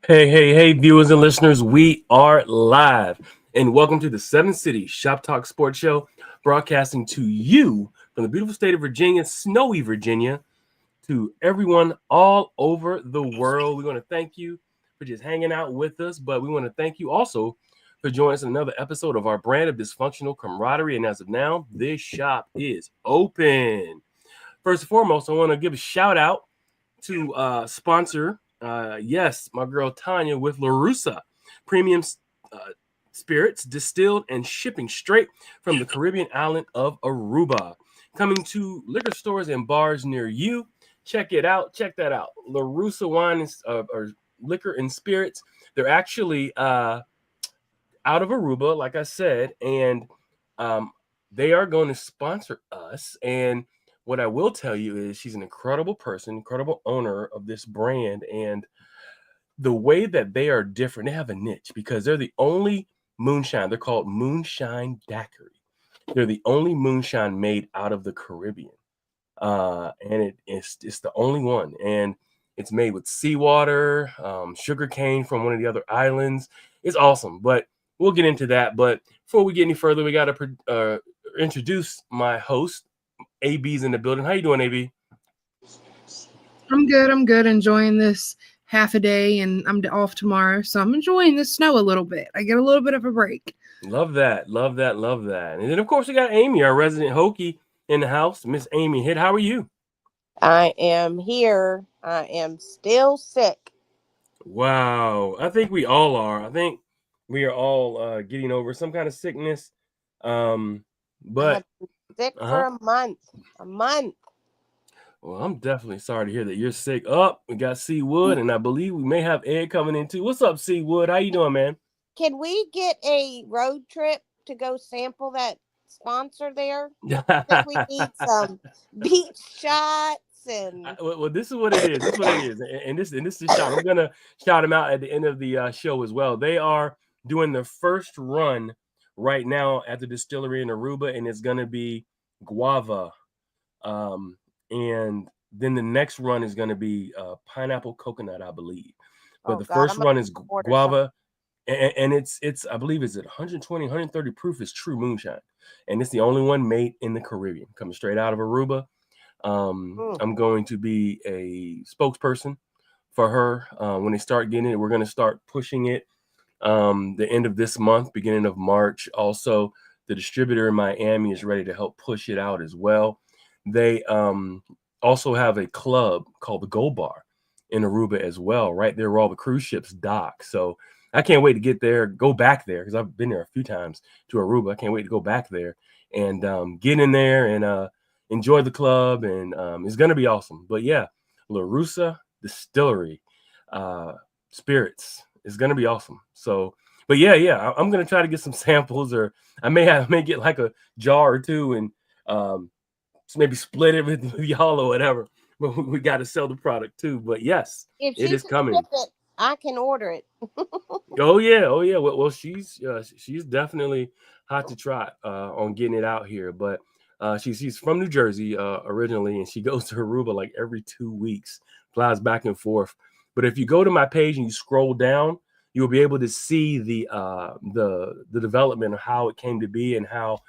Hey, viewers and listeners, we are live. And welcome to the Seven City Shoptalk Sports Show, broadcasting to you from the beautiful state of Virginia, snowy Virginia, to everyone all over the world. We want to thank you for just hanging out with us, but we want to thank you also for joining us in another episode of our brand of dysfunctional camaraderie. And as of now, this shop is open. First and foremost, I want to give a shout out to sponsor, yes, my girl Tanya with LaRussa Premium uh, Spirits, distilled and shipping straight from the Caribbean island of Aruba. Coming to liquor stores and bars near you. Check it out. Check that out. LaRussa Wine or Liquor and Spirits. They're actually out of Aruba, like I said, and um, they are going to sponsor us. And what I will tell you is she's an incredible person, incredible owner of this brand. And the way that they are different, they have a niche because they're the only moonshine. They're called Moonshine Daiquiri. They're the only moonshine made out of the Caribbean. And it's the only one. And it's made with seawater, sugar cane from one of the other islands. It's awesome, but we'll get into that. But before we get any further, we got to introduce my host. AB's in the building. How you doing, AB? I'm good. I'm good. Enjoying this half a day, and I'm off tomorrow, so I'm enjoying the snow a little bit. I get a little bit of a break. Love that. Love that. Love that. And then, of course, we got Amy, our resident Hokie in the house. Miss Amy Hitt, how are you? I am here. I am still sick. Wow. I think we all are. I think we are all getting over some kind of sickness. Um, I but have been sick uh-huh. for a month. A month. Well, I'm definitely sorry to hear that you're sick. Up, we got C Wood, and I believe we may have Ed coming in too. What's up, C Wood? How you doing, man? Can we get a road trip to go sample that sponsor there? I think we need some beach shots and Well, this is what it is. This is what it is, and this is shout. I'm gonna shout them out at the end of the show as well. They are doing their first run right now at the distillery in Aruba, and it's gonna be guava. Um, and then the next run is gonna be pineapple coconut, I believe. But oh the god, first I'm gonna run is order some. guava, and it's I believe is it 120, 130 proof is true moonshine, and it's the only one made in the Caribbean, coming straight out of Aruba. Mm. I'm going to be a spokesperson for her. When they start getting it, we're going to start pushing it the end of this month, beginning of March. Also, the distributor in Miami is ready to help push it out as well. They also have a club called the Gold Bar in Aruba as well, right there where all the cruise ships dock. So I can't wait to get there, go back there because I've been there a few times to Aruba. I can't wait to go back there and get in there and enjoy the club. And it's going to be awesome. But yeah, LaRussa Distillery Spirits is going to be awesome. So, but yeah, I'm going to try to get some samples, or I may get like a jar or two and maybe split it with y'all or whatever. But we got to sell the product too. But yes, If it she is can ship coming. it, I can order it. Oh yeah. Well, she's definitely hot to try on getting it out here. But she's from New Jersey originally, and she goes to Aruba like every 2 weeks, flies back and forth. But if you go to my page and you scroll down, you'll be able to see the development of how it came to be and how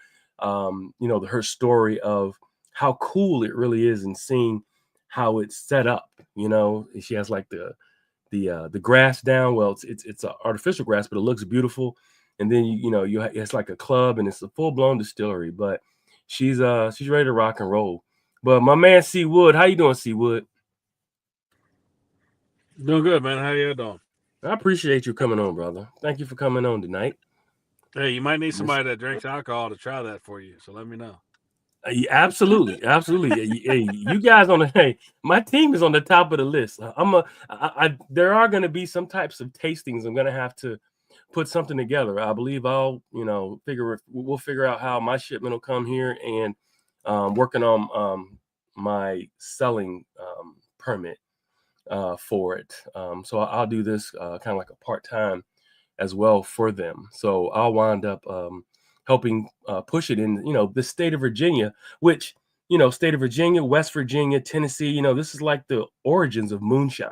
her story of how cool it really is, and seeing how it's set up. She has like the grass down. Well, it's an artificial grass, but it looks beautiful. And then it's like a club, and it's a full blown distillery. But she's ready to rock and roll. But my man C Wood, how you doing, C Wood? Doing good, man. How you doing? I appreciate you coming on, brother. Thank you for coming on tonight. Hey, you might need somebody that drinks alcohol to try that for you. So let me know. Yeah, absolutely. Hey, you guys hey, my team is on the top of the list. There are going to be some types of tastings. I'm going to have to put something together. I believe we'll figure out how my shipment will come here, and working on my selling permit for it. So I'll do this kind of like a part-time as well for them. So I'll wind up helping push it in, the state of Virginia, which, state of Virginia, West Virginia, Tennessee, this is like the origins of moonshine.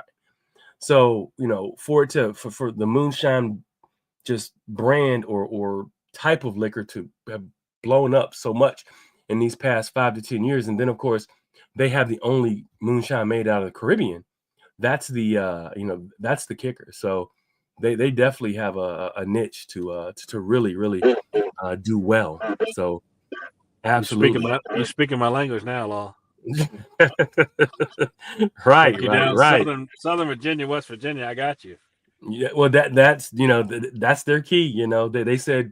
So, for the moonshine just brand or type of liquor to have blown up so much in these past 5 to 10 years, and then of course they have the only moonshine made out of the Caribbean. That's that's the kicker. So they definitely have a niche to really do well. So absolutely. You speaking my language now, Law. right. Southern Virginia, West Virginia. I got you. Yeah, well, that's that's their key. They said,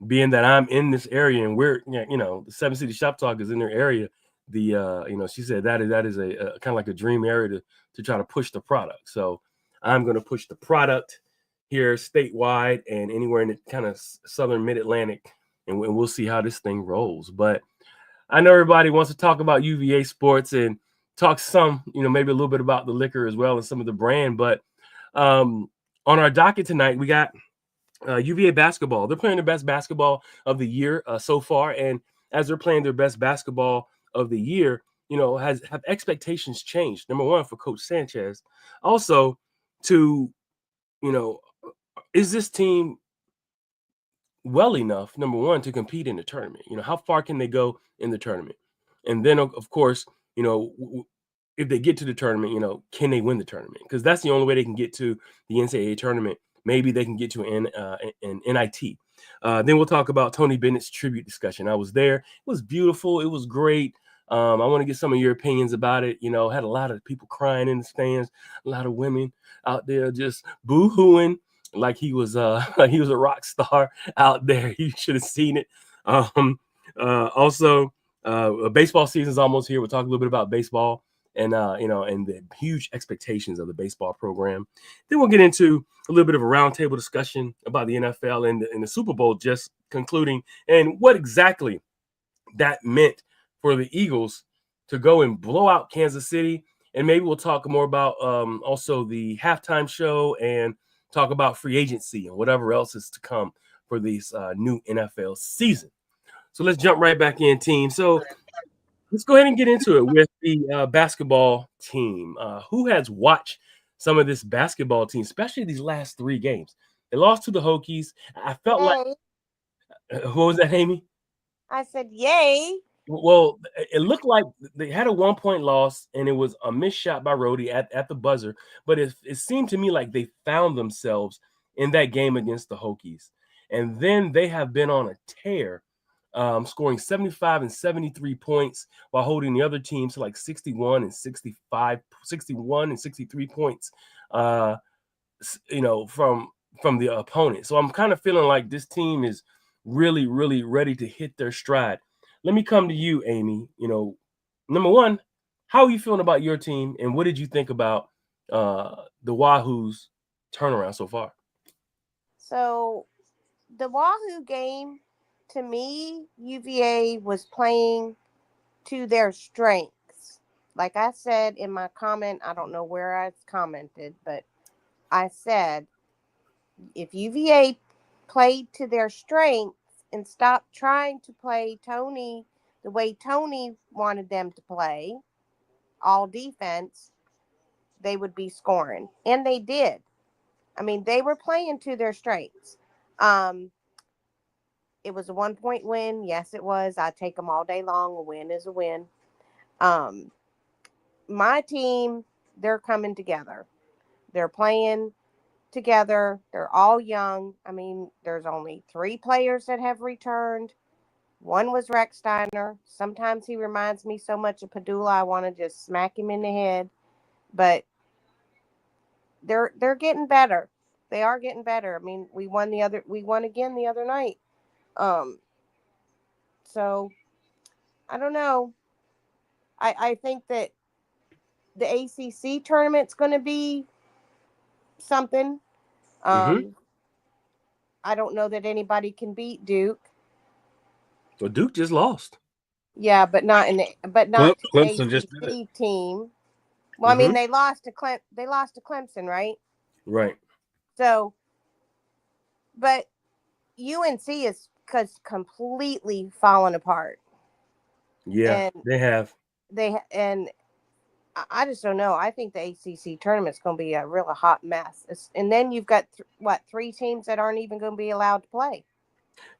being that I'm in this area and we're the Seven City Shop Talk is in their area. She said that is a kind of like a dream area to try to push the product. So I'm going to push the product here statewide and anywhere in the kind of southern mid-Atlantic, and we'll see how this thing rolls. But I know everybody wants to talk about UVA sports and talk some, maybe a little bit about the liquor as well and some of the brand. But on our docket tonight, we got UVA basketball. They're playing their best basketball of the year so far. And as they're playing their best basketball of the year, have expectations changed? Number one, for Coach Sanchez. Also, to, is this team well enough, number one, to compete in the tournament? How far can they go in the tournament? And then, of course, if they get to the tournament, can they win the tournament? Because that's the only way they can get to the NCAA tournament. Maybe they can get to an NIT. Then we'll talk about Tony Bennett's tribute discussion. I was there. It was beautiful. It was great. I want to get some of your opinions about it. Had a lot of people crying in the stands, a lot of women out there just boo-hooing like he was a rock star out there. You should have seen it. Also, baseball season's almost here. We'll talk a little bit about baseball and and the huge expectations of the baseball program. Then we'll get into a little bit of a roundtable discussion about the NFL and the Super Bowl just concluding, and what exactly that meant for the Eagles to go and blow out Kansas City. And maybe we'll talk more about also the halftime show and talk about free agency and whatever else is to come for this new NFL season. So let's jump right back in, team. So let's go ahead and get into it with the basketball team. Who has watched some of this basketball team, especially these last 3 games? They lost to the Hokies. I felt like what was that, Amy? I said, yay. Well, it looked like they had a 1-point loss, and it was a missed shot by Rhodey at the buzzer. But it seemed to me like they found themselves in that game against the Hokies. And then they have been on a tear, scoring 75 and 73 points while holding the other team to like 61 and 63 points, from the opponent. So I'm kind of feeling like this team is really, really ready to hit their stride. Let me come to you, Amy. Number one, how are you feeling about your team, and what did you think about the Wahoos turnaround so far? So the Wahoo game, to me, UVA was playing to their strengths. Like I said in my comment, I don't know where I commented, but I said, if UVA played to their strengths and stopped trying to play Tony the way Tony wanted them to play, all defense, they would be scoring. And they did. I mean, they were playing to their strengths. It was a 1-point win. Yes, it was. I take them all day long. A win is a win. My team, they're coming together. They're playing together. They're all young. I mean, there's only 3 players that have returned. One was Rex Steiner. Sometimes he reminds me so much of Padula, I want to just smack him in the head. But they're getting better. They are getting better. I mean, we won again the other night. So I don't know. I think that the ACC tournament's going to be something. I don't know that anybody can beat Duke. Well, Duke just lost. Yeah, but not to Clemson the just ACC team. Well, I mean, they lost to Clemson, right? Right. So, but UNC is completely fallen apart. Yeah, and they have. And I just don't know. I think the ACC tournament's going to be a real hot mess. And then you've got, 3 teams that aren't even going to be allowed to play.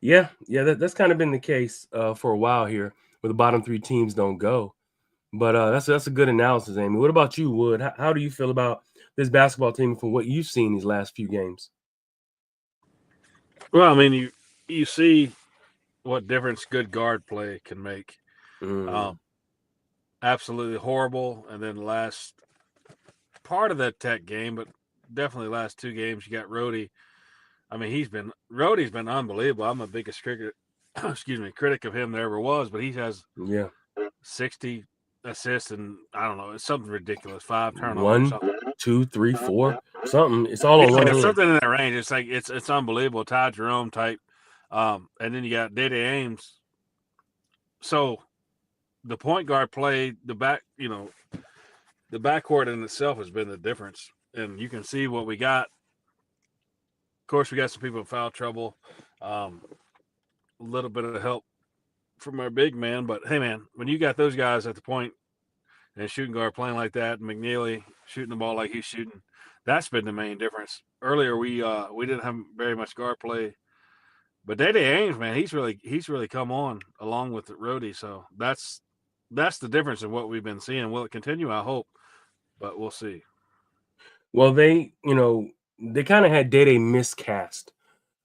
Yeah, that's kind of been the case for a while here, where the bottom 3 teams don't go. But that's a good analysis, Amy. What about you, Wood? How do you feel about this basketball team from what you've seen these last few games? Well, I mean, you see what difference good guard play can make. Absolutely horrible. And then last part of that Tech game, but definitely last 2 games, you got Rhodey. I mean, Rhodey's been unbelievable. I'm the biggest critic of him there ever was, but he has 60 assists and I don't know, it's something ridiculous. 5 turnovers. 1, 2, 3, 4, something. It's all on one hand. Something in that range. It's like it's unbelievable. Ty Jerome type. And then you got Dede Ames. So the point guard play, the backcourt in itself has been the difference. And you can see what we got. Of course, we got some people in foul trouble. A little bit of help from our big man. But, hey, man, when you got those guys at the point and shooting guard playing like that, and McNeely shooting the ball like he's shooting, that's been the main difference. Earlier, we didn't have very much guard play. But Dede Ames, man, he's really come on along with Rhodey. So that's the difference in what we've been seeing. Will it continue? I hope. But we'll see. Well, they kind of had Dede miscast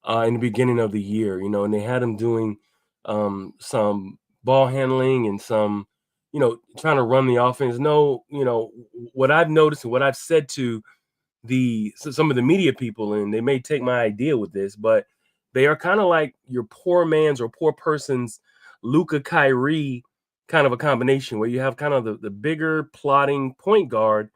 in the beginning of the year, and they had him doing some ball handling and some, trying to run the offense. No, what I've noticed and what I've said to some of the media people, and they may take my idea with this, but they are kind of like your poor man's or poor person's Luka Kyrie kind of a combination, where you have kind of the bigger plotting point guard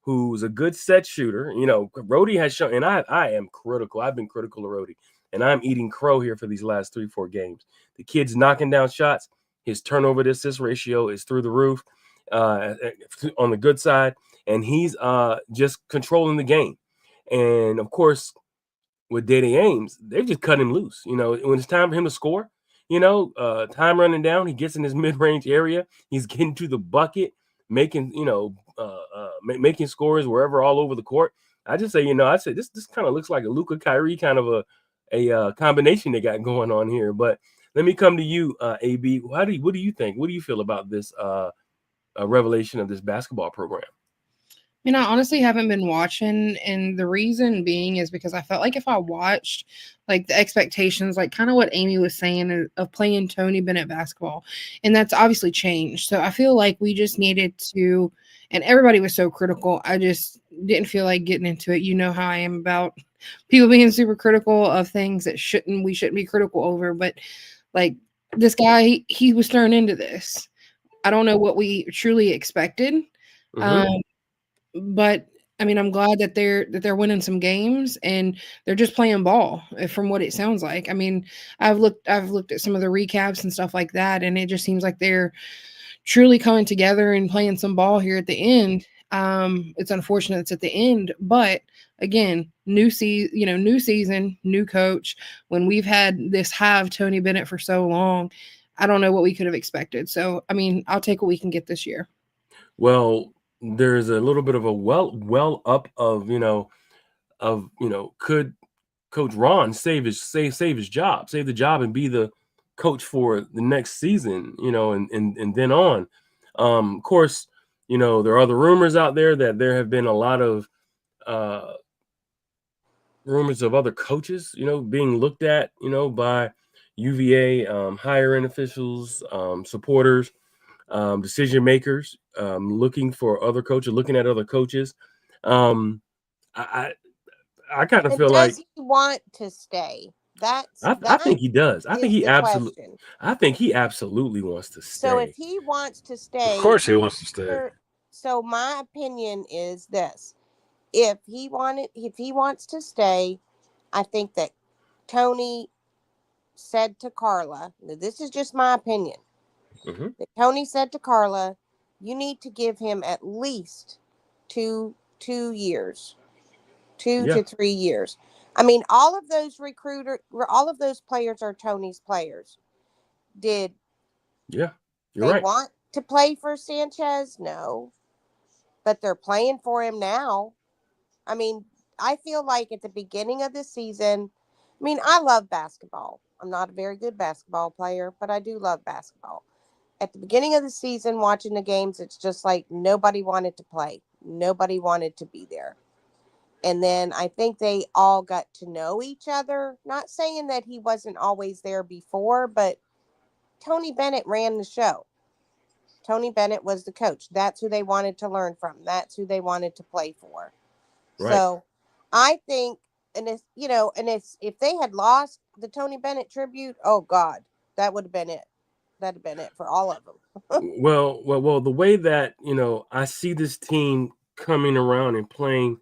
who's a good set shooter. Rhodey has shown, and I am critical. I've been critical of Rhodey, and I'm eating crow here for these last 3-4 games. The kid's knocking down shots. His turnover to assist ratio is through the roof on the good side, and he's just controlling the game. And of course, with Dede Ames, they've just cut him loose. When it's time for him to score, time running down, he gets in his mid-range area. He's getting to the bucket, making making scores wherever, all over the court. I just say, I say this kind of looks like a Luka Kyrie kind of a combination they got going on here. But let me come to you, AB. What do you think? What do you feel about this revelation of this basketball program? I honestly haven't been watching, and the reason being is because I felt like if I watched, like, the expectations, like kind of what Amy was saying of playing Tony Bennett basketball, and that's obviously changed. So I feel like we just needed to, and everybody was so critical. I just didn't feel like getting into it. You know how I am about people being super critical of things that we shouldn't be critical over. But like this guy, he was thrown into this. I don't know what we truly expected. But I'm glad that they're winning some games and they're just playing ball, from what it sounds like. I've looked at some of the recaps and stuff like that, and it just seems like they're truly coming together and playing some ball here at the end. It's unfortunate it's at the end, but again, new season, new coach. When we've had this high of Tony Bennett for so long, I don't know what we could have expected. So, I'll take what we can get this year. Well, there's a little bit of a well up of could Coach Ron save the job and be the coach for the next season, and then on. Of course, there are other rumors out there that there have been a lot of rumors of other coaches, being looked at, by UVA higher end officials, supporters, decision makers, looking for other coaches, looking at other coaches. I kind of feel like, does he want to stay? I think he does. I think he absolutely wants to stay. So if he wants to stay, of course he wants to stay. So my opinion is this: if he wants to stay, I think that Tony said to Carla, this is just my opinion, that Tony said to Carla, you need to give him at least 2 years, 2 to 3 years. All of those players are Tony's players. Did you're they right. want to play for Sanchez? No. but they're playing for him now. I mean, I feel like at the beginning of the season, I mean, I love basketball. I'm not a very good basketball player, but I do love basketball. At the beginning of the season, watching the games, it's just like nobody wanted to play. Nobody wanted to be there. And then I think they all got to know each other. Not saying that he wasn't always there before, but Tony Bennett ran the show. Tony Bennett was the coach. That's who they wanted to learn from. That's who they wanted to play for. Right. So I think, and it's, you know, and it's, if they had lost the Tony Bennett tribute, oh God, that would have been it. That'd have been it for all of them. Well, the way that, I see this team coming around and playing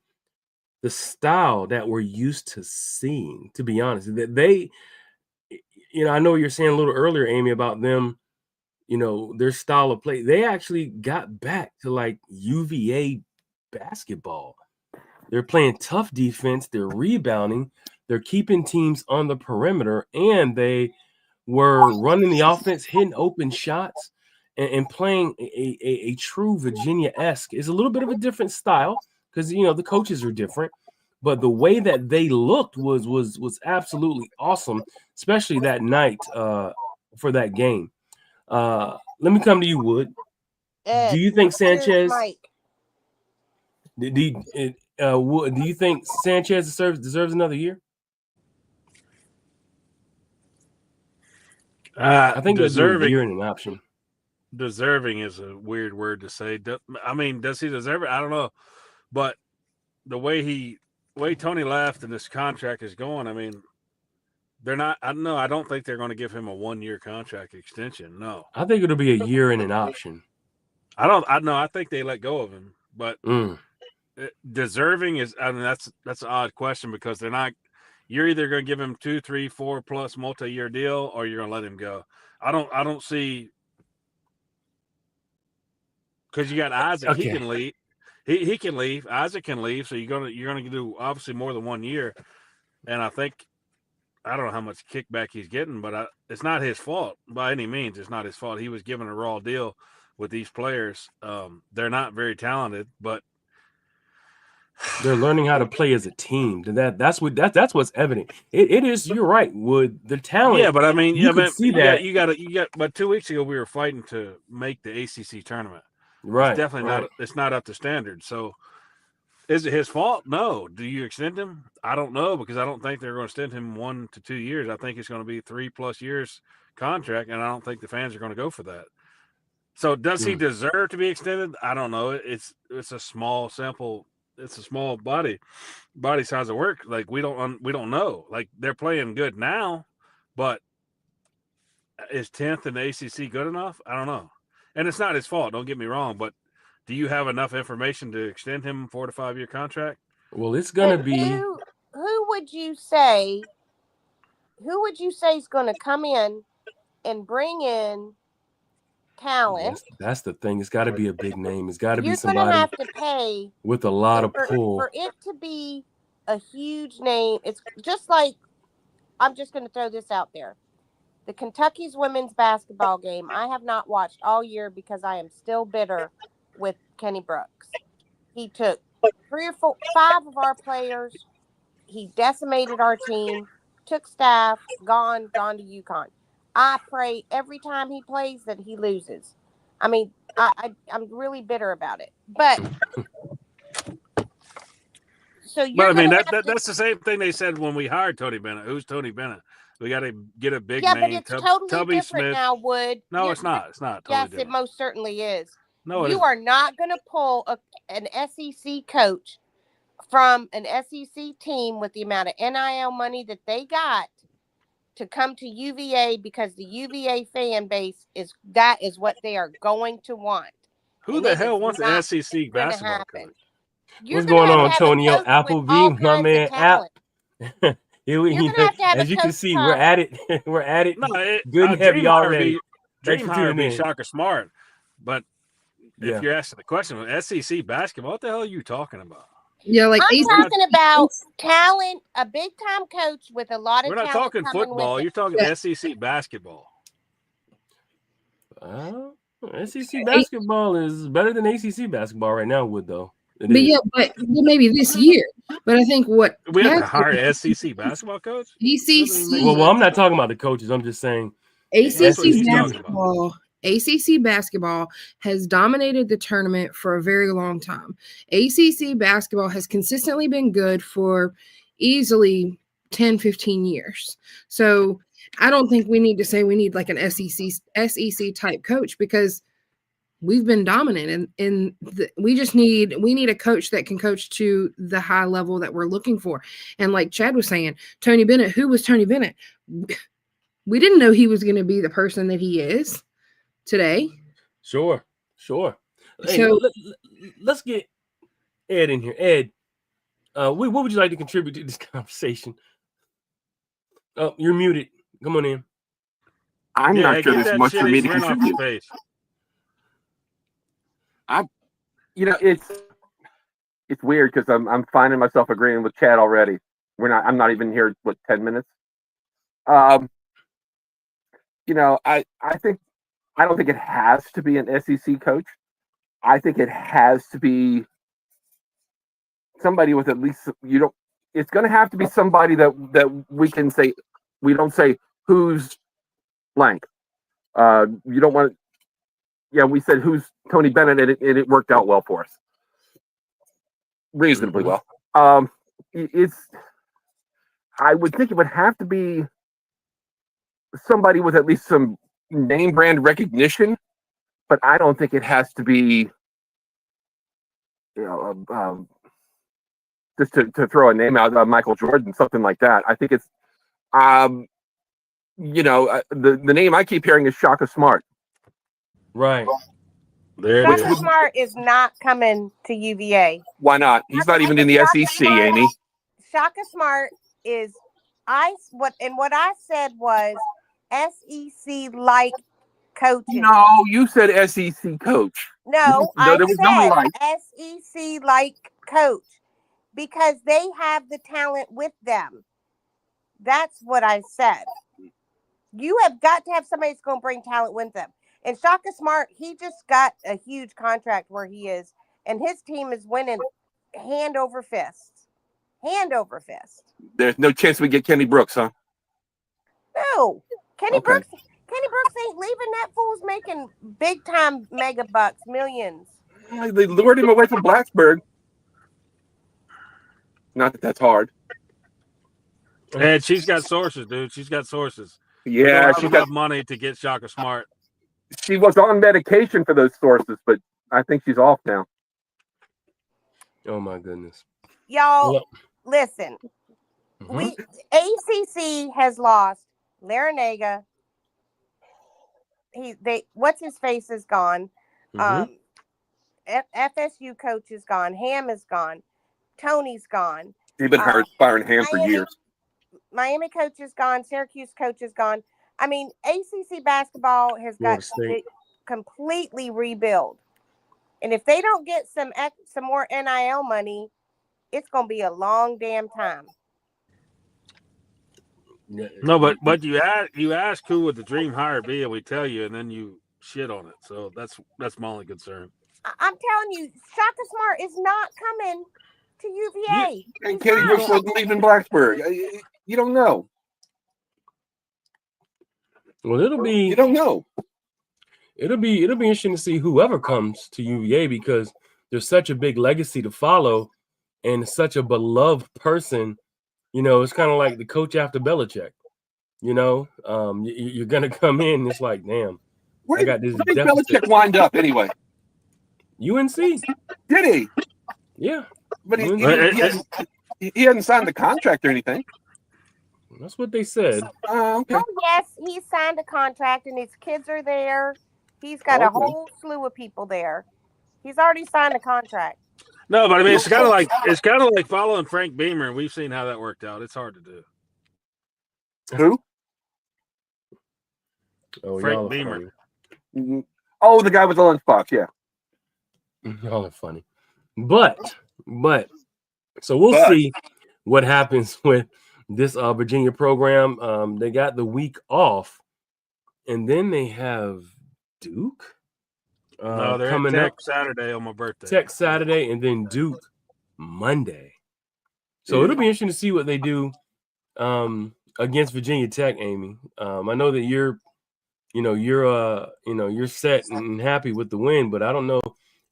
the style that we're used to seeing, to be honest, that they, I know you're saying a little earlier, Amy, about them, their style of play. They actually got back to like UVA basketball. They're playing tough defense. They're rebounding. They're keeping teams on the perimeter, and they were running the offense, hitting open shots, and playing a true Virginia-esque. It's a little bit of a different style because, the coaches are different. But the way that they looked was absolutely awesome, especially that night for that game. Let me come to you, Wood. Ed, Do you think where's Sanchez? Mike? Do you think Sanchez deserves another year? I think they'll do a year and an option. Deserving is a weird word to say. I mean, does he deserve it? I don't know. But the way Tony left and this contract is going, I mean, they're not. I don't know. I don't think they're going to give him a 1-year contract extension. No, I think it'll be a year and an option. I know. I think they let go of him, but deserving is. I mean, that's an odd question because they're not. You're either going to give him 2, 3, 4 plus multi-year deal, or you're going to let him go. I don't see, because you got Isaac. Okay. He can leave. He can leave. Isaac can leave. So you're gonna do obviously more than 1 year, and I think. I don't know how much kickback he's getting, but it's not his fault by any means. It's not his fault. He was given a raw deal with these players. They're not very talented, but they're learning how to play as a team. That's what's evident. It is. You're right. Would the talent? Yeah, but I mean, you could see that. You got. But 2 weeks ago, we were fighting to make the ACC tournament. Right. It's definitely not. It's not up to standard. So. Is it his fault? No. Do you extend him? I don't know because I don't think they're going to extend him 1 to 2 years. I think it's going to be 3+ years contract, and I don't think the fans are going to go for that. So does he deserve to be extended? I don't know. It's a small sample. It's a small body size of work. Like we don't know. Like they're playing good now, but is 10th in the ACC good enough? I don't know. And it's not his fault. Don't get me wrong, but. Do you have enough information to extend him 4 to 5 year contract? Well, it's going to be. Who would you say is going to come in and bring in talent? That's the thing. It's got to be a big name. It's got to be somebody. You're going to have to pay with a lot of pull for it to be a huge name. It's just like, I'm just going to throw this out there. The Kentucky's women's basketball game, I have not watched all year because I am still bitter with Kenny Brooks. He took 3 or 4, 5 of our players. He decimated our team, took staff, gone to UConn. I pray every time he plays that he loses. I mean, I'm really bitter about it. But so you're. But I mean, that's the same thing they said when we hired Tony Bennett. Who's Tony Bennett? We got to get a big name. But it's totally Tubby different Smith. now, Wood. No, it's not. It's not. Totally yes, different. It most certainly is. No, you are not going to pull an SEC coach from an SEC team with the amount of NIL money that they got to come to UVA because the UVA fan base is what they are going to want. Who the hell wants an SEC basketball coach? What's going on, Antonio? Appleby, my man. As you can see, we're at it. We're at it. No, good and heavy already. Dream hire be shocker smart, but. If you're asking the question, SEC basketball, what the hell are you talking about? Yeah, like I'm talking about talent, a big time coach with a lot of. We're not talking football. You're talking SEC basketball. SEC basketball is better than ACC basketball right now, Wood, though. But yeah, but maybe this year. But I think what We have to hire SEC basketball coach. ACC. Well, I'm not talking about the coaches. I'm just saying ACC basketball has dominated the tournament for a very long time. ACC basketball has consistently been good for easily 10, 15 years. So I don't think we need to say we need like an SEC type coach, because we've been dominant, and we need a coach that can coach to the high level that we're looking for. And like Chad was saying, Tony Bennett, who was Tony Bennett? We didn't know he was going to be the person that he is today. Sure. Hey, So let's get Ed in here. Ed, what would you like to contribute to this conversation? Oh, you're muted. Come on in. I'm not sure there's much for me to contribute. It's weird because I'm finding myself agreeing with Chad already. I'm not even here 10 minutes. I don't think it has to be an SEC coach. I think it has to be somebody with at least it's going to have to be somebody that we can say. We don't say who's blank. You don't want to. Yeah, we said who's Tony Bennett, and it worked out well for us, reasonably well. I would think it would have to be somebody with at least some name brand recognition, but I don't think it has to be, just to throw a name out, Michael Jordan, something like that. I think it's, the name I keep hearing is Shaka Smart. Right. Shaka Smart is not coming to UVA. Why not? He's not even in the SEC, Amy. Shaka Smart is what I said was SEC like coaching. No, you said SEC coach. No, there was no like. SEC like coach, because they have the talent with them. That's what I said. You have got to have somebody that's going to bring talent with them. And Shaka Smart, he just got a huge contract where he is, and his team is winning hand over fist. Hand over fist. There's no chance we get Kenny Brooks, huh? No. Kenny Brooks ain't leaving. That fool's making big time mega bucks, millions. They lured him away from Blacksburg. Not that that's hard. And she's got sources, dude. She's got sources. Yeah, she's got money to get Shaka Smart. She was on medication for those sources, but I think she's off now. Oh my goodness. Y'all, listen. ACC has lost Larinaga. What's his face is gone. FSU coach is gone. Ham is gone. Tony's gone. They've been firing Ham for years. Miami coach is gone. Syracuse coach is gone. I mean, ACC basketball has got to completely rebuild. And if they don't get some more NIL money, it's going to be a long damn time. No, but you ask who would the dream hire be, and we tell you, and then you shit on it. So that's my only concern. I'm telling you, Shaka Smart is not coming to UVA. And Kenny Brooks wasn't leaving Blacksburg. You don't know. Well, you don't know. It'll be interesting to see whoever comes to UVA, because there's such a big legacy to follow and such a beloved person. It's kind of like the coach after Belichick. You're gonna come in and it's like, damn, where did Belichick wind up anyway? UNC. Did he? Yeah. But he hadn't signed the contract or anything. That's what they said. Okay. Oh, yes, he signed a contract and his kids are there. He's got a whole slew of people there. He's already signed a contract. No, but I mean, it's kind of like following Frank Beamer, and we've seen how that worked out. It's hard to do. Who? Oh, Frank Beamer. Funny. Oh, the guy with the lunchbox. Yeah. Y'all are funny, but so we'll see what happens with this Virginia program. They got the week off, and then they have Duke. No, they're coming at up. Tech Saturday on my birthday. Tech Saturday, and then Duke Monday. So it'll be interesting to see what they do against Virginia Tech, Amy. I know that you're set and happy with the win, but I don't know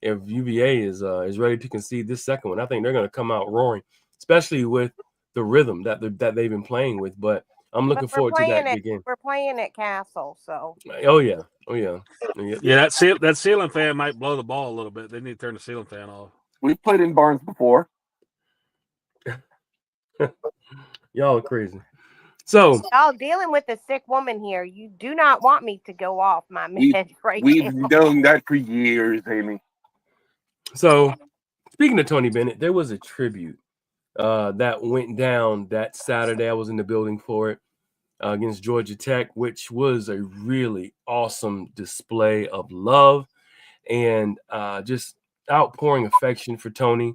if UVA is ready to concede this second one. I think they're going to come out roaring, especially with the rhythm that they've been playing with. But I'm looking forward to that game. We're playing at Castle, so. Oh yeah. Yeah, that ceiling fan might blow the ball a little bit. They need to turn the ceiling fan off. We've played in Barnes before. Y'all are crazy. So y'all dealing with a sick woman here. You do not want me to go off my meds right now. We've known that for years, Amy. So speaking of Tony Bennett, there was a tribute that went down that Saturday. I was in the building for it against Georgia Tech, which was a really awesome display of love and just outpouring affection for Tony.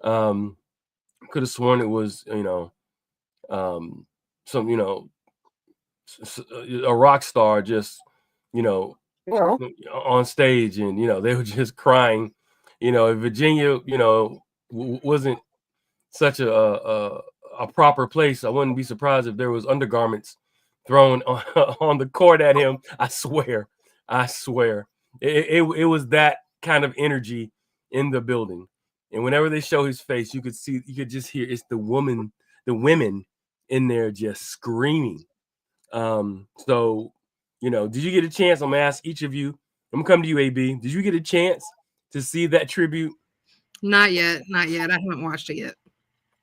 Could have sworn it was, a rock star just, on stage, and they were just crying. If Virginia, wasn't such a proper place, I wouldn't be surprised if there was undergarments thrown on the court at him. I swear, it was that kind of energy in the building. And whenever they show his face, you could just hear it's the women in there just screaming. So, did you get a chance? I'm gonna ask each of you. I'm gonna come to you, AB. Did you get a chance to see that tribute? Not yet. I haven't watched it yet.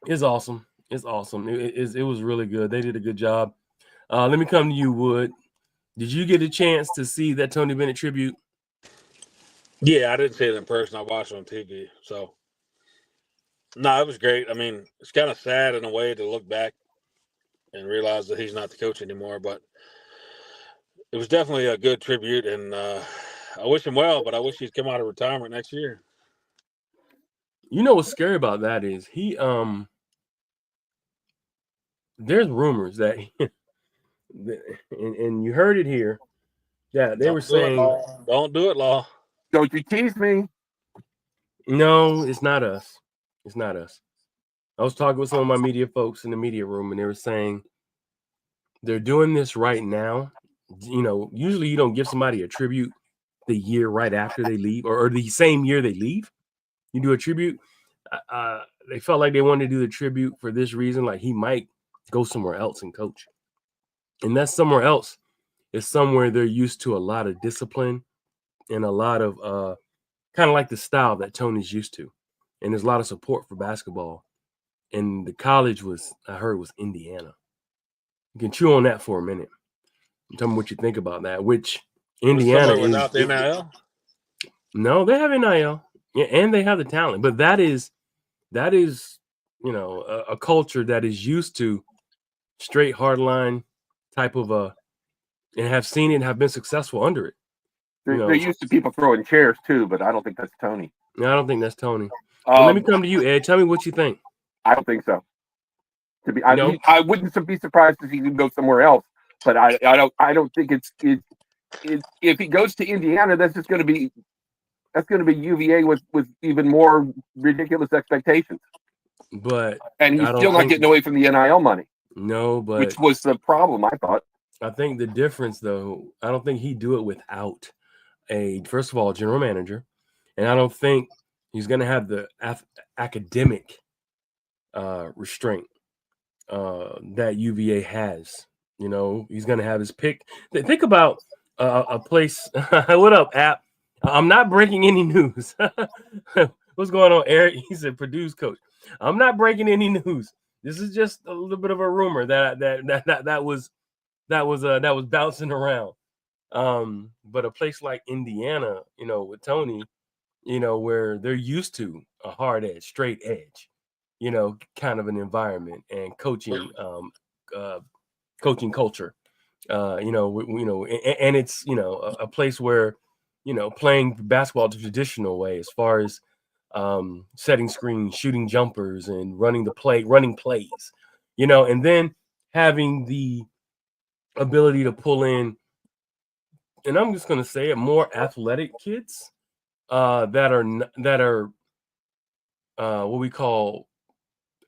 It's awesome. It was really good. They did a good job. Let me come to you, Wood. Did you get a chance to see that Tony Bennett tribute? Yeah, I didn't see it in person. I watched it on TV. So, no, it was great. I mean, it's kind of sad in a way to look back and realize that he's not the coach anymore. But it was definitely a good tribute, and I wish him well, but I wish he'd come out of retirement next year. You know what's scary about that is he there's rumors that and you heard it here that they were saying don't do it, Law. Don't you tease me. No, it's not us. I was talking with some of my media folks in the media room, and they were saying they're doing this right now. Usually you don't give somebody a tribute the year right after they leave, or the same year they leave. You do a tribute. They felt like they wanted to do the tribute for this reason, like he might go somewhere else and coach. And that somewhere else is somewhere they're used to a lot of discipline and a lot of kind of like the style that Tony's used to. And there's a lot of support for basketball. And the college I heard was Indiana. You can chew on that for a minute. Tell me what you think about that. Which Indiana is without the NIL? No, they have NIL. Yeah, and they have the talent. But that is a culture that is used to straight hardline type of and have seen it and have been successful under it. They're used to people throwing chairs too, but I don't think that's Tony. No, I don't think that's Tony. Let me come to you, Ed. Tell me what you think. I don't think so. I wouldn't be surprised to see him go somewhere else, but I don't think it's if he goes to Indiana, that's going to be UVA with even more ridiculous expectations. And he's still not getting away from the NIL money. No, but which was the problem, I thought. I think the difference, though, I don't think he'd do it without first of all, general manager, and I don't think he's going to have the academic restraint that UVA has. He's going to have his pick. Think about a place. What up, App? I'm not breaking any news. What's going on, Eric? He said, Purdue's coach. I'm not breaking any news. This is just a little bit of a rumor that was bouncing around. But a place like Indiana, with Tony, where they're used to a hard edge, straight edge, kind of an environment and coaching, coaching culture, and it's, a place where, playing basketball the traditional way, as far as setting screens, shooting jumpers, and running plays, and then having the ability to pull in, and I'm just going to say it, more athletic kids that are what we call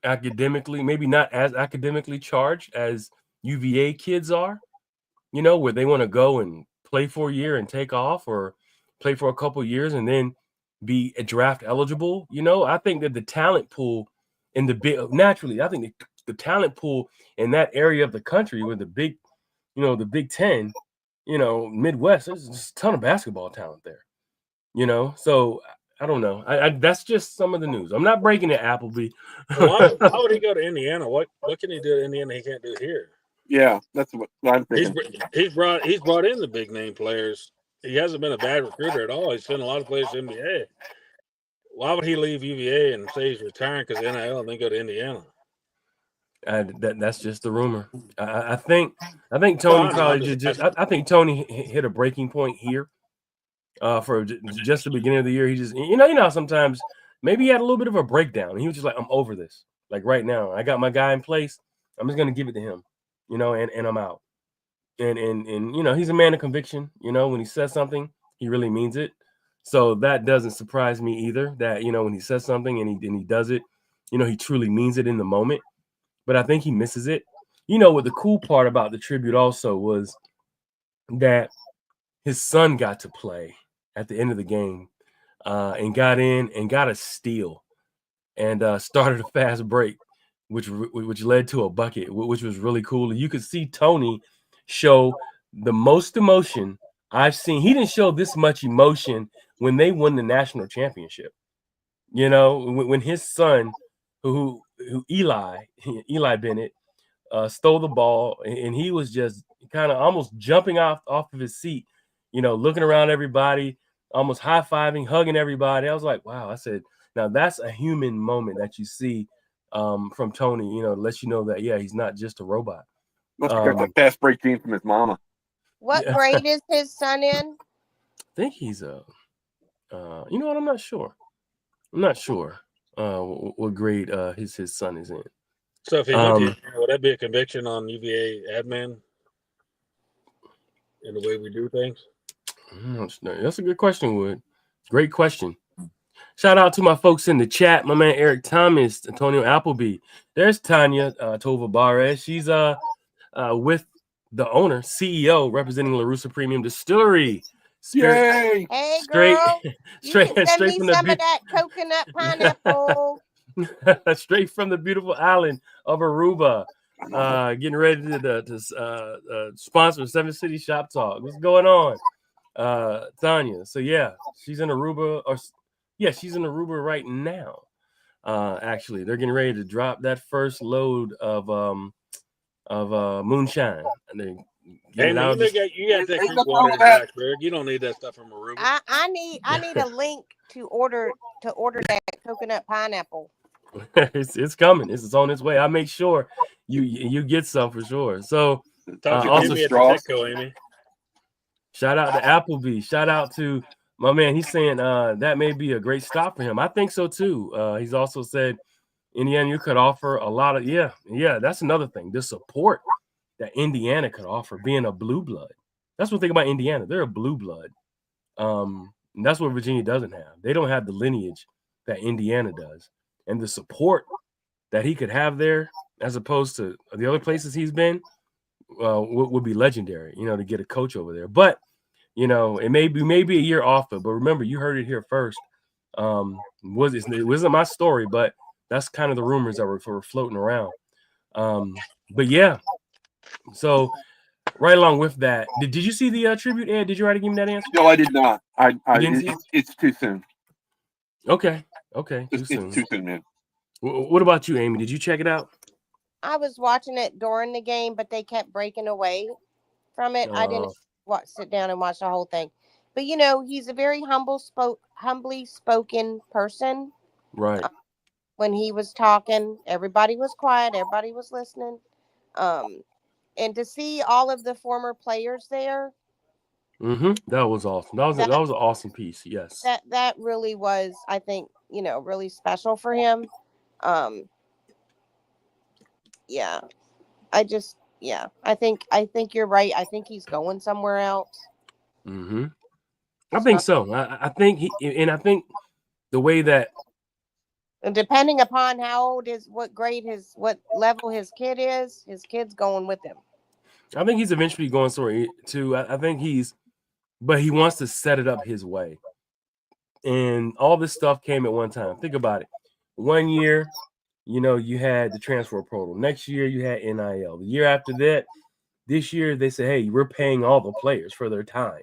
academically, maybe not as academically charged as UVA kids are, where they want to go and play for a year and take off, or play for a couple years and then be draft eligible. I think that the talent pool in naturally, I think the talent pool in that area of the country with the Big Ten, Midwest, there's just a ton of basketball talent there, so I don't know. I that's just some of the news. I'm not breaking it, Appleby. Why would he go to Indiana? What can he do at Indiana he can't do here? Yeah, that's what I'm thinking. He's brought in the big name players. He hasn't been a bad recruiter at all. He's sent a lot of players to NBA. Why would he leave UVA and say he's retiring because of NIL and then go to Indiana? That's just the rumor. I think Tony I think Tony hit a breaking point here. For just the beginning of the year, he just sometimes maybe he had a little bit of a breakdown. He was just like, I'm over this. Like right now, I got my guy in place. I'm just gonna give it to him, and I'm out. And he's a man of conviction. When he says something, he really means it. So that doesn't surprise me either. That when he says something and he does it, he truly means it in the moment. But I think he misses it. What the cool part about the tribute also was that his son got to play at the end of the game, and got in and got a steal, and started a fast break, which led to a bucket, which was really cool. You could see Tony show the most emotion I've seen. He didn't show this much emotion when they won the national championship. When his son, who Eli Bennett, stole the ball, and he was just kind of almost jumping off of his seat, looking around everybody, almost high-fiving, hugging everybody. I was like, wow. I said, now that's a human moment that you see from Tony, lets you know that, yeah, he's not just a robot. Must have got that fast break gene from his mama. What grade is his son in? I think he's what, I'm not sure. What grade his son is in. So if he went to UVA, would that be a conviction on UVA admin in the way we do things? That's a good question, Wood. Great question. Shout out to my folks in the chat, my man Eric Thomas, Antonio Appleby. There's Tanya Tova Barres. She's with the owner, CEO, representing LaRussa Premium Distillery. Yay! Hey, straight, girl, straight you can send me from some of that coconut pineapple. Straight from the beautiful island of Aruba. Getting ready to sponsor 7 City Shop Talk. What's going on, Tanya? So yeah, she's in Aruba, she's in Aruba right now. Actually, they're getting ready to drop that first load of moonshine, and they you got that creek water in Blacksburg. You don't need that stuff from Aruba. I need a link to order that coconut pineapple. It's coming. It's on its way. I'll make sure you get some for sure. So also Amy. Shout out to Appleby. Shout out to my man. He's saying that may be a great stop for him. I think so too. He's also said, Indiana, you could offer a lot of that's another thing. The support that Indiana could offer, being a blue blood. That's one thing about Indiana. They're a blue blood. And that's what Virginia doesn't have. They don't have the lineage that Indiana does. And the support that he could have there, as opposed to the other places he's been, would be legendary, to get a coach over there. But, it may be a year off it. But remember, you heard it here first. It wasn't my story, but that's kind of the rumors that were floating around. But yeah, so right along with that, did you see the tribute, Ed? Did you already give me that answer? No, I did not. It's too soon. Okay. It's too soon, man. What about you, Amy? Did you check it out? I was watching it during the game, but they kept breaking away from it. I didn't sit down and watch the whole thing. But he's a very humbly spoken person. Right. When he was talking, everybody was quiet. Everybody was listening. And to see all of the former players there. That was awesome. That was an awesome piece. Yes. That really was, I think, really special for him. Yeah. I think you're right. I think he's going somewhere else. I think so. I think I think the way that, and depending upon how old what level his kid's going with him. I think he's eventually going somewhere too. I think but he wants to set it up his way. And all this stuff came at one time. Think about it. 1 year, you had the transfer portal. Next year, you had NIL. The year after that, this year, they say, hey, we're paying all the players for their time.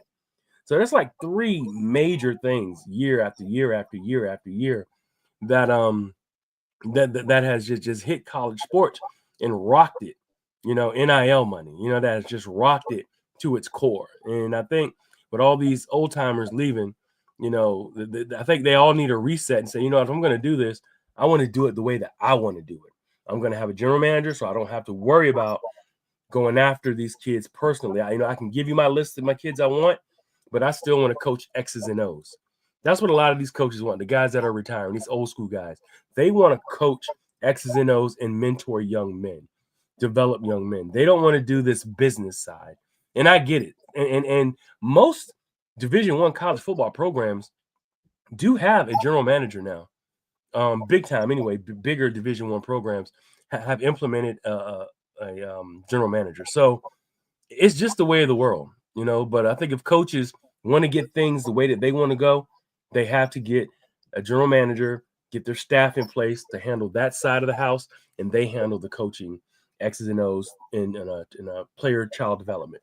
So there's like 3 major things year after year after year after year that that has just hit college sports and rocked it. NIL money, that has just rocked it to its core. And I think with all these old timers leaving, I think they all need a reset and say, if I'm going to do this, I want to do it the way that I want to do it. I'm going to have a general manager, so I don't have to worry about going after these kids personally. I can give you my list of my kids I want, but I still want to coach X's and O's. That's what a lot of these coaches want. The guys that are retiring, these old school guys, they want to coach X's and O's and mentor young men, develop young men. They don't want to do this business side. And I get it. And most Division I college football programs do have a general manager now. Big time anyway. Bigger Division I programs have implemented a general manager. So it's just the way of the world, But I think if coaches want to get things the way that they want to go, they have to get a general manager, get their staff in place to handle that side of the house, and they handle the coaching X's and O's in a player child development.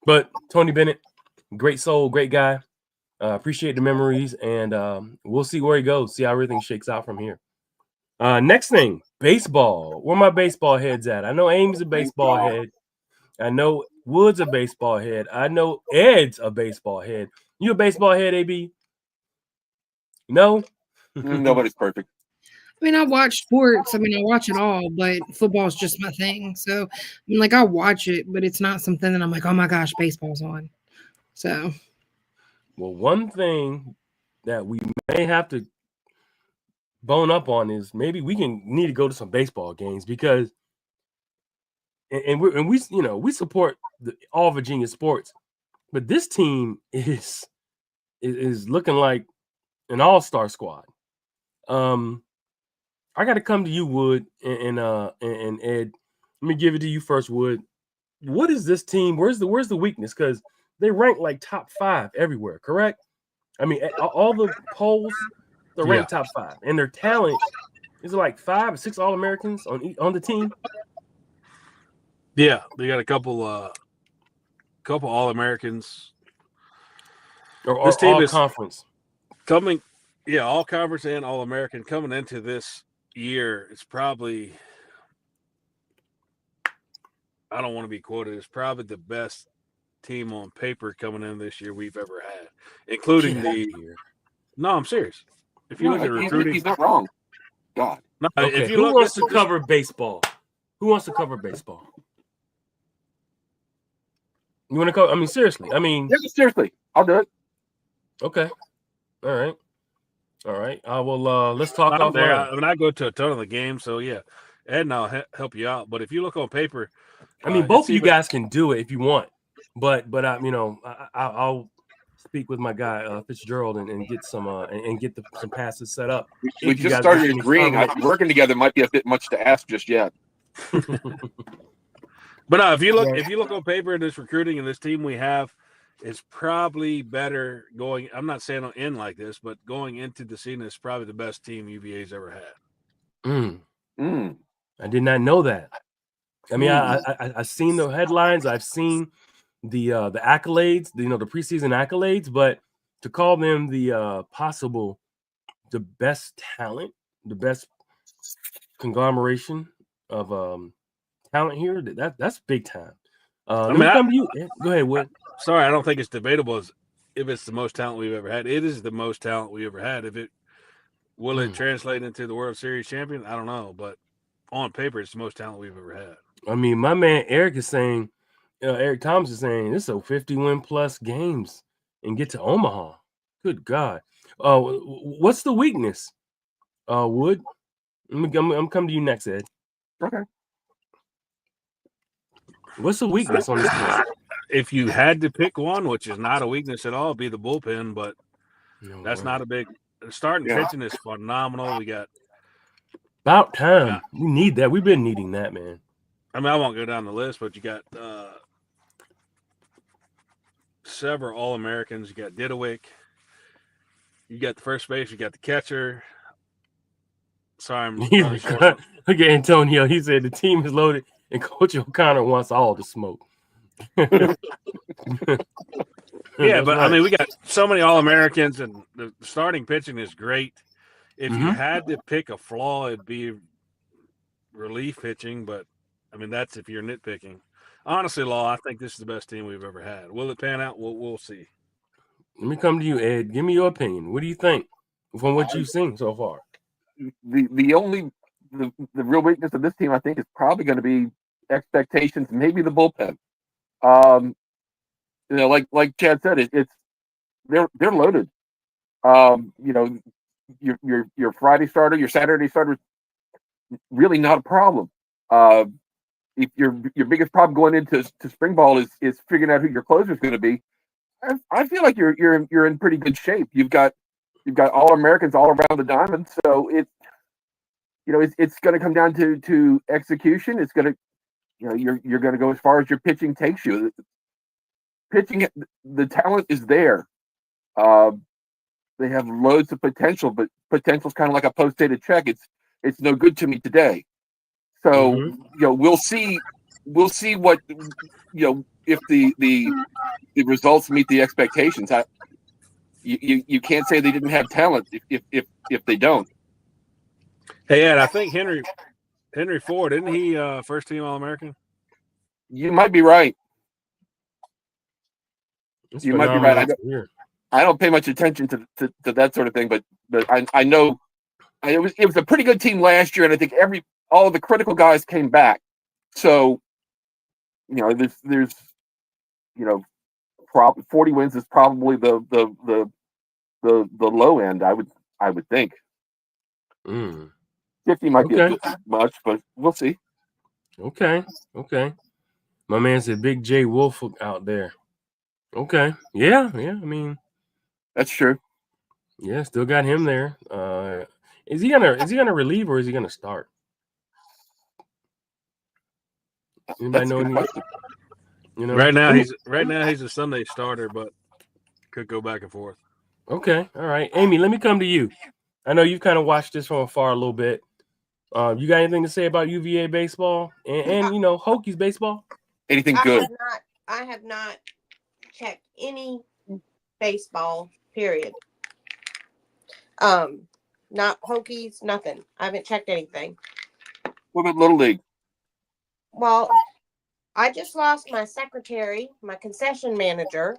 But Tony Bennett, great soul, great guy. Appreciate the memories, and we'll see where he goes, see how everything shakes out from here. Next thing, baseball. Where my baseball heads at? I know Amy's a baseball head. I know Wood's a baseball head. I know Ed's a baseball head. You a baseball head, AB? No? Nobody's perfect. I mean, I watch sports. I watch it all, but football's just my thing. So, I watch it, but it's not something that I'm like, oh my gosh, baseball's on. So, well, one thing that we may have to bone up on is maybe we need to go to some baseball games because, and we support all Virginia sports, but this team is looking like an all-star squad. I got to come to you, Wood, and Ed. Let me give it to you first, Wood. What is this team? Where's the weakness? Because they rank like top 5 everywhere, correct? All the polls, they're ranked top 5, and their talent is like 5 or 6 All-Americans on the team. Yeah, they got a couple All-Americans. This team all is conference coming. Yeah, all conference and All-American coming into this year. It's probably, I don't want to be quoted, it's probably the best team on paper coming in this year we've ever had, including No, I'm serious. If you look at recruiting, he's not wrong. God. No, okay. If you Who wants to cover baseball? Who wants to cover baseball? You want to cover? Seriously. Yeah, seriously. I'll do it. Okay. All right. I will. Let's talk off there. I go to a ton of the games, so yeah, Ed and I'll help you out. But if you look on paper, both of you guys can do it if you want. But I'll speak with my guy Fitzgerald and get some and get some passes set up. We just started agreeing. Working together might be a bit much to ask just yet. But if you look on paper in this recruiting and this team we have, it's probably better going. I'm not saying in like this, but going into the season is probably the best team UVA's ever had. I did not know that. I've seen the headlines. I've seen the accolades, the preseason accolades, but to call them the best talent, the best conglomeration of talent here, that's big time. Let me come to you. Go ahead, Wood. Sorry, I don't think it's debatable as if it's the most talent we've ever had. It is the most talent we ever had. Will it translate into the World Series champion? I don't know, but on paper, it's the most talent we've ever had. My man Eric is saying, Eric Thomas is saying, this is 50-win plus games and get to Omaha. Good God. What's the weakness, Wood? I'm coming to you next, Ed. Okay. What's the weakness on this team? if you had to pick one, which is not a weakness at all, it'd be the bullpen, but No that's way. not a big starting pitching is phenomenal. We got About time. We need that. We've been needing that, man. I mean, I won't go down the list, but you got several All-Americans. You got Didowick. You got the first base. You got the catcher. Sorry, I'm He's like, look at Antonio. He said the team is loaded, and Coach O'Connor wants all the smoke. Yeah, That's but right. I mean, we got so many All-Americans, and the starting pitching is great. If you Mhm. had to pick a flaw, it'd be relief pitching, but I mean, that's if you're nitpicking. Honestly, Law, I think this is the best team we've ever had. Will it pan out? We'll see. Let me come to you, Ed. Give me your opinion. What do you think from what you've seen so far? The only the real weakness of this team, I think, is probably going to be expectations. Maybe the bullpen. You know, like Chad said, it's they're loaded. You know, your Friday starter, your Saturday starter, really not a problem. If your biggest problem going into spring ball is figuring out who your closer is going to be, I feel like you're in pretty good shape. You've got all Americans all around the diamond, so it's going to come down to execution. It's going to you're going to go as far as your pitching takes you. Pitching, the talent is there. They have loads of potential, but potential's kind of like a post-dated check. It's no good to me today. So we'll see what if the results meet the expectations. You can't say they didn't have talent if they don't. Hey, Ed, I think Henry Ford, isn't he first team All-American? You might be right. It's You might be right. phenomenal. I don't pay much attention to that sort of thing, but I know it was a pretty good team last year, and I think all of the critical guys came back. So, there's 40 wins is probably the low end. I would think 50 might be a bit much, but we'll see. Okay. My man said Big J Wolf out there. Okay. Yeah. I mean, that's true. Yeah, still got him there. Is he gonna relieve or is he gonna start? Anybody know any? Right now he's a Sunday starter, but could go back and forth. Okay, all right, Amy. Let me come to you. I know you've kind of watched this from afar a little bit. You got anything to say about UVA baseball and Hokies baseball? Anything good? I have not checked any baseball. Period. Not Hokies, nothing. I haven't checked anything. What about Little League? Well, I just lost my secretary, my concession manager.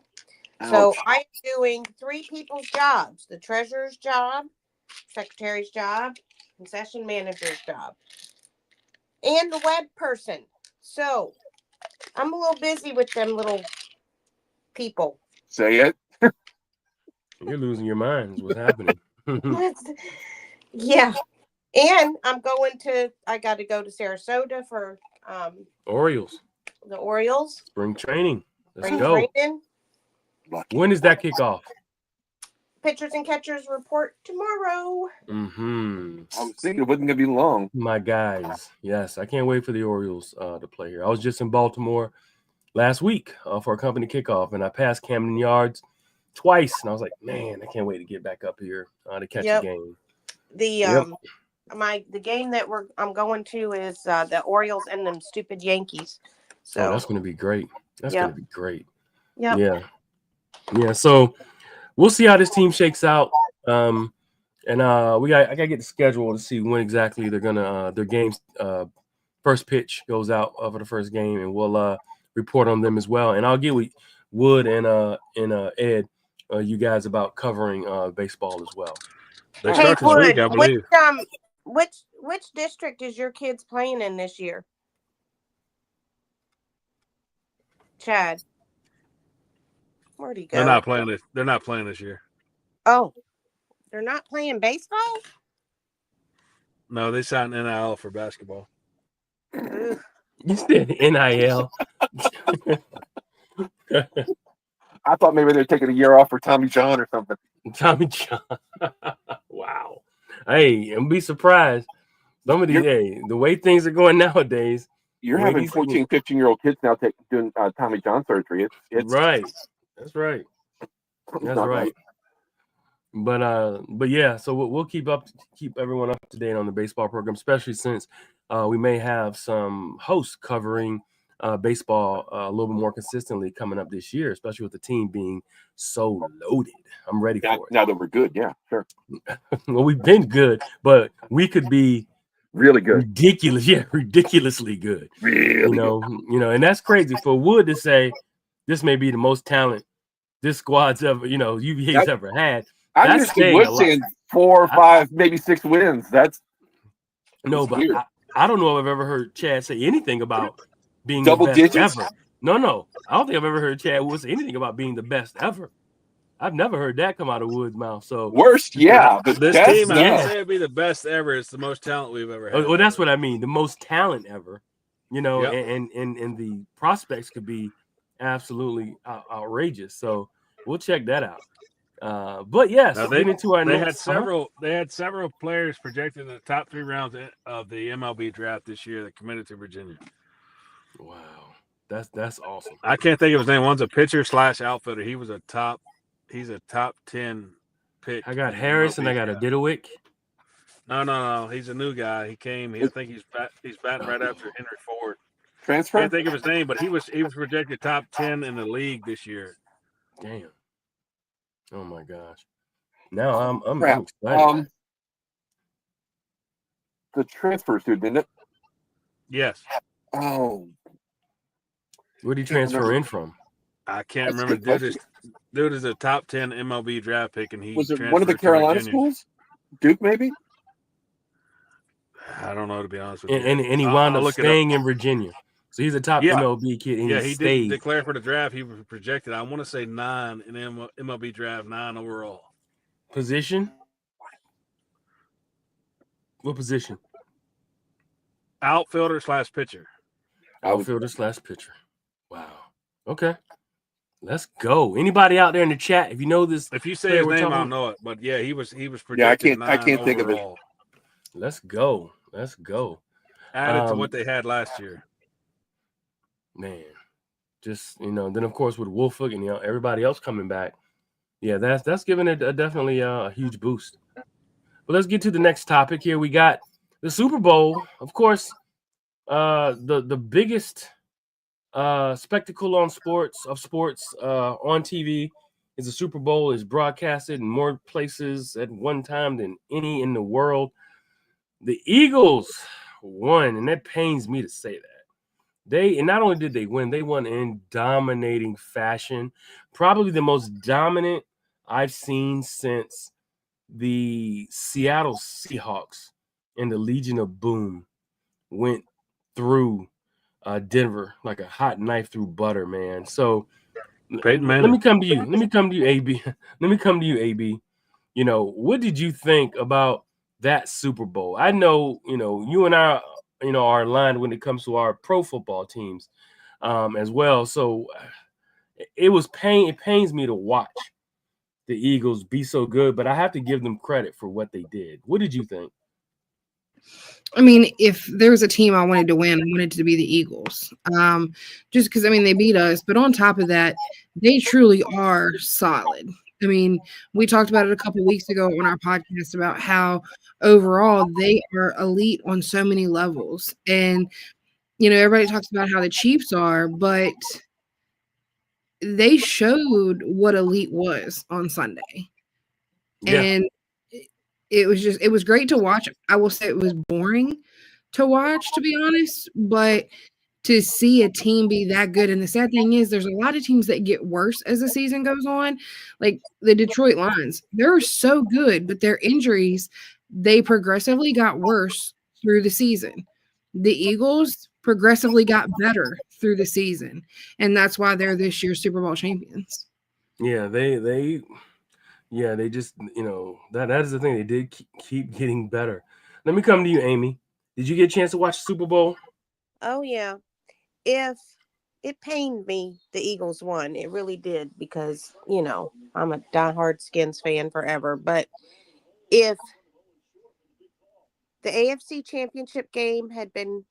Ouch. So I'm doing 3 people's jobs: the treasurer's job, secretary's job, concession manager's job, and the web person. So I'm a little busy with them little people. Say it. You're losing your mind. Is what's happening. Yeah. And I got to go to Sarasota for Orioles. The Orioles. Spring training. Let's Spring go. training. When does that kick off? Pitchers and catchers report tomorrow. I was thinking it wasn't going to be long. My guys. Yes, I can't wait for the Orioles to play here. I was just in Baltimore last week for a company kickoff, and I passed Camden Yards twice, and I was like, man, I can't wait to get back up here to catch a game. The game that I'm going to is the Orioles and them stupid Yankees. So that's going to be great. That's going to be great. Yep. Yeah. So we'll see how this team shakes out. And I gotta get the schedule to see when exactly they're gonna their games first pitch goes out for the first game, and we'll report on them as well. And I'll get with Wood and Ed, you guys about covering baseball as well. They start this week, I believe. Which district is your kids playing in this year? Chad. Where'd he go? They're not playing this year. Oh, they're not playing baseball? No, they signed NIL for basketball. You said NIL. I thought maybe they're taking a year off for Tommy John or something. Tommy John. Wow. Hey, and be surprised. Some of these, the way things are going nowadays. You're having 14, 15-year-old kids now doing Tommy John surgery. It's right. That's right. That's right. But yeah, so we'll keep everyone up to date on the baseball program, especially since we may have some hosts covering baseball a little bit more consistently coming up this year, especially with the team being so loaded. I'm ready for it. Now that we're good, yeah, sure. Well, we've been good, but we could be really good, ridiculously good. Really good. And that's crazy for Wood to say this may be the most talent this squad's ever, UVA's ever had. I'm used to Wood saying 4 or 5, maybe 6 wins. That's but I don't know if I've ever heard Chad say anything about being double the best digits ever. No, I don't think I've ever heard Chad Wood say anything about being the best ever. I've never heard that come out of Wood's mouth. So worst, yeah. But this team, I would say it'd be the best ever. It's the most talent we've ever had. Well, that's what I mean. The most talent ever. And the prospects could be absolutely outrageous. So we'll check that out. But yes, they had several players projected in the top 3 rounds of the MLB draft this year that committed to Virginia. Wow, that's awesome. I can't think of his name. One's a pitcher / outfielder. He's a top 10 pick. I got Harris and I got a Didowick. No. He's a new guy. He came. I think he's batting right after Henry Ford. Transfer. I can't think of his name, but he was projected top 10 in the league this year. Damn. Oh my gosh! Now I'm excited. The transfers, dude, didn't it? Yes. Oh. Where did he transfer in from? I can't remember. Dude is a top 10 MLB draft pick, and he was it one of the Carolina schools? Duke, maybe. I don't know, to be honest with you. And he wound up staying in Virginia. So he's a top MLB kid. And he did declare for the draft. He was projected, I want to say 9 in MLB draft, 9 overall. Position? What position? Outfielder / pitcher. Outfielder / pitcher. Wow. Okay. Let's go. Anybody out there in the chat, if you know this, if you say his name, I'll know it. But yeah, he was projected. Yeah, I can't think of it. Let's go. Added to what they had last year. Man, just then of course with Wolfhook and everybody else coming back, that's giving it definitely a huge boost. But let's get to the next topic here. We got the Super Bowl, of course, the biggest spectacle on sports on TV is the Super Bowl. Is broadcasted in more places at one time than any in the world. The Eagles won, and that pains me to say that. And not only did they win, they won in dominating fashion. Probably the most dominant I've seen since the Seattle Seahawks and the Legion of Boom went through Denver like a hot knife through butter, man. So let me come to you. AB. Let me come to you, AB. What did you think about that Super Bowl? I know, you and I, are aligned when it comes to our pro football teams as well. So it pains me to watch the Eagles be so good, but I have to give them credit for what they did. What did you think? I mean, if there was a team I wanted to win, I wanted it to be the Eagles. Just because, they beat us. But on top of that, they truly are solid. I mean, we talked about it a couple weeks ago on our podcast about how overall they are elite on so many levels. And, everybody talks about how the Chiefs are, but they showed what elite was on Sunday. Yeah. And it was great to watch. I will say it was boring to watch, to be honest, but to see a team be that good. And the sad thing is there's a lot of teams that get worse as the season goes on, like the Detroit Lions. They're so good, but their injuries, they progressively got worse through the season. The Eagles progressively got better through the season, and that's why they're this year's Super Bowl champions. Yeah, they just, that is the thing. They did keep getting better. Let me come to you, Amy. Did you get a chance to watch the Super Bowl? Oh, yeah. If it pained me the Eagles won. It really did because, you know, I'm a diehard Skins fan forever. But if the AFC Championship game had been,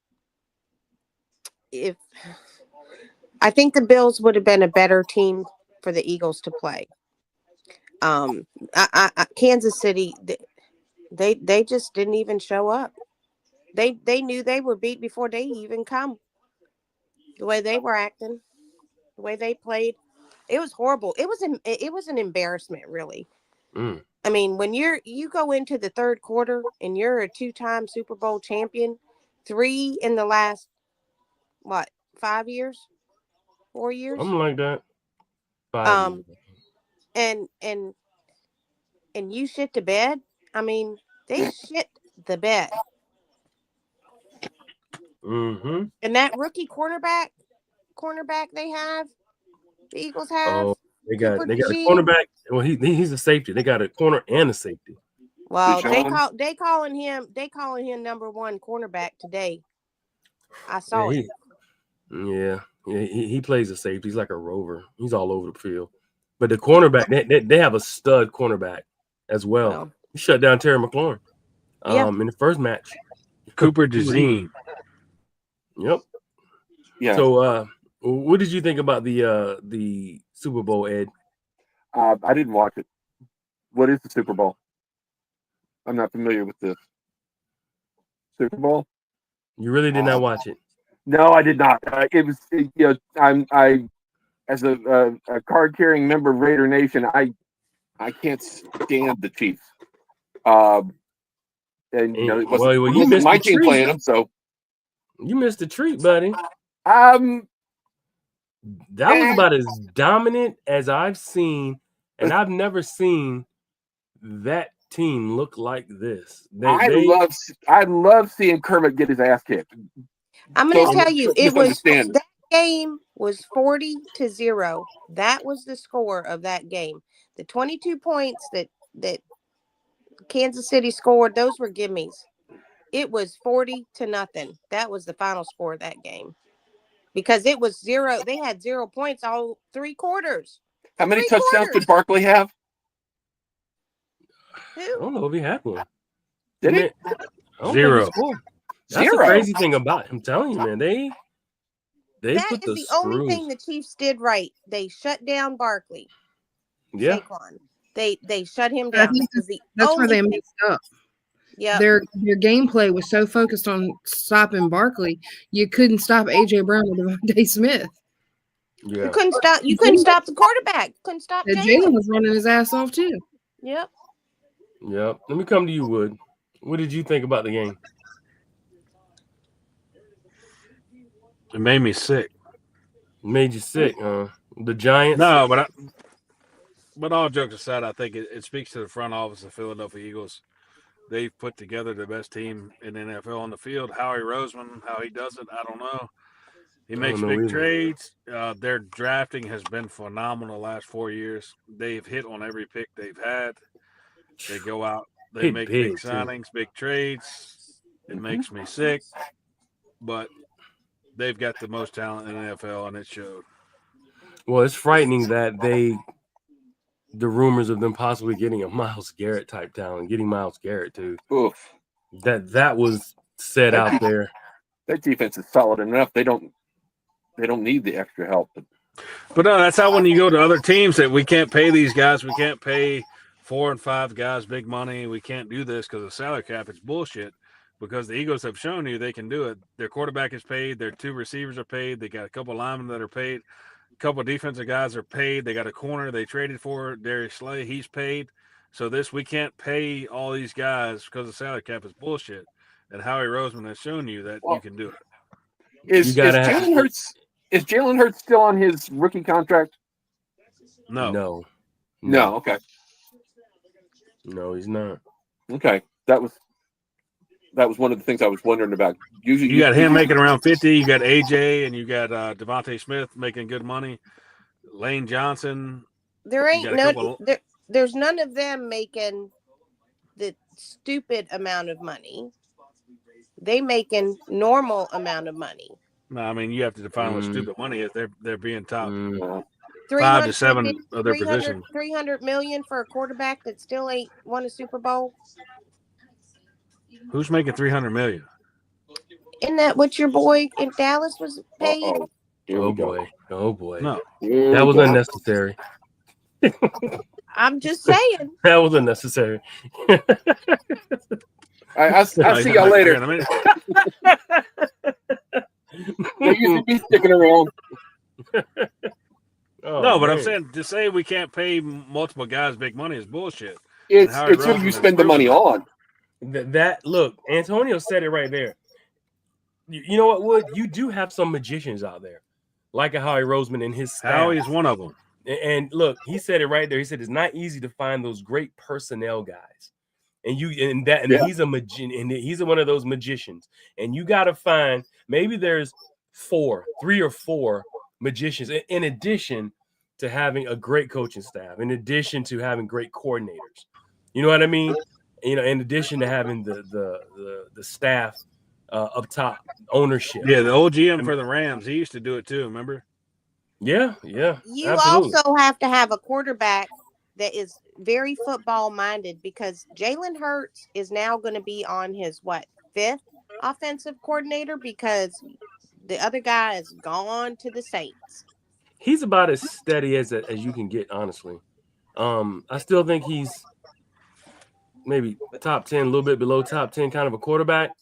if I think the Bills would have been a better team for the Eagles to play. Um, Kansas City, they just didn't even show up. They knew they were beat before they even come. The way they were acting, the way they played, it was horrible. It was an embarrassment, really. Mm. I mean, when you go into the third quarter and you're a 2-time Super Bowl champion, 3 in the last 5 years, 4 years, Something like that. 5 um, years. and you shit the bed. I mean, they shit the bed. Mm-hmm. And that rookie cornerback they have, the Eagles have, Oh, they Cooper got a DeJean. cornerback. Well, he's a safety. They got a corner and a safety. Well, Deshaun? they calling him number 1 cornerback today. I saw Yeah, it. he plays a safety. He's like a rover. He's all over the field. But the cornerback, they have a stud cornerback as well. Well, He shut down Terry McLaurin yeah. in the first match. Cooper DeJean. Yep. Yeah. So what did you think about the Super Bowl, Ed? I didn't watch it. What is the Super Bowl? I'm not familiar with the Super Bowl. You really did not watch it? No, I did not. I as a card carrying member of Raider Nation, I can't stand the Chiefs. And it wasn't you missed my the team treat. playing them, so You missed the treat, buddy. that was about as dominant as I've seen, and I've never seen that team look like this. I love seeing Kermit get his ass kicked. I'm going to tell you, Misunderstand. that game was 40-0. That was the score of that game. The 22 points that Kansas City scored, those were gimmies. It was 40-0. That was the final score of that game. Because it was 0. They had 0 points all 3 quarters. How many touchdowns did Barkley have? Who? I don't know if he had one. Did he? I don't think 0. he scored. That's 0. the crazy thing about him. I'm telling you, man. They That put is the only screws. thing the Chiefs did right. They shut down Barkley. Yeah. Saquon. They shut him I down. think That was the that's where only they thing. messed up. Yeah. Their gameplay was so focused on stopping Barkley, you couldn't stop AJ Brown or Devontae Smith. Yeah. You couldn't stop the quarterback. Couldn't stop And Jalen. Jalen was running his ass off too. Yep. Yep. Let me come to you, Wood. What did you think about the game? It made me sick. Made you sick, huh? The Giants. No, but all jokes aside, I think it speaks to the front office of Philadelphia Eagles. They've put together the best team in the NFL on the field. Howie Roseman, how he does it, I don't know. He makes big trades. Their drafting has been phenomenal the last 4 years. They've hit on every pick they've had. They go out, they make big signings, big trades. It makes me sick, but they've got the most talent in the NFL, and it showed. Well, it's frightening that the rumors of them possibly getting a Myles Garrett type talent, getting Myles Garrett too. Oof. That was said out there. Their defense is solid enough. They don't need the extra help. But no, that's how when you go to other teams that we can't pay these guys, we can't pay 4 and 5 guys big money. We can't do this because of the salary cap. It's bullshit. Because the Eagles have shown you they can do it. Their quarterback is paid. Their 2 receivers are paid. They got a couple of linemen that are paid. A couple of defensive guys are paid. They got a corner they traded for, Darius Slay. He's paid. So we can't pay all these guys because the salary cap is bullshit. And Howie Roseman has shown you that you can do it. Is Jalen Hurts still on his rookie contract? No. Okay. No, he's not. Okay. That was one of the things I was wondering about. Usually, you got him making around 50. You got AJ and you got Devontae Smith making good money. Lane Johnson. There's none of them making the stupid amount of money. They making normal amount of money. No, I mean you have to define what stupid money is. They're being top 5 to 7 of their positions. 300 million for a quarterback that still ain't won a Super Bowl. Who's making 300 million? Isn't that what your boy in Dallas was paid? Oh boy. No. That was unnecessary. I'm just saying. That was unnecessary. I'll see y'all later. You should be sticking around. No, but I'm saying to say we can't pay multiple guys big money is bullshit. It's who you spend the money on. That look, Antonio said it right there. You know what, Wood? You do have some magicians out there, like a Howie Roseman and his staff. Howie is one of them. And look, he said it right there. He said it's not easy to find those great personnel guys. He's a magician, and he's one of those magicians. And you got to find, maybe there's 3 or 4 magicians in addition to having a great coaching staff, in addition to having great coordinators. You know what I mean? You know, in addition to having the staff up top, ownership. Yeah, the old GM for the Rams, he used to do it too. Remember? Yeah. You absolutely. also have to have a quarterback that is very football minded, because Jalen Hurts is now going to be on his 5th offensive coordinator, because the other guy is gone to the Saints. He's about as steady as you can get, honestly. I still think he's maybe top 10, a little bit below top 10 kind of a quarterback,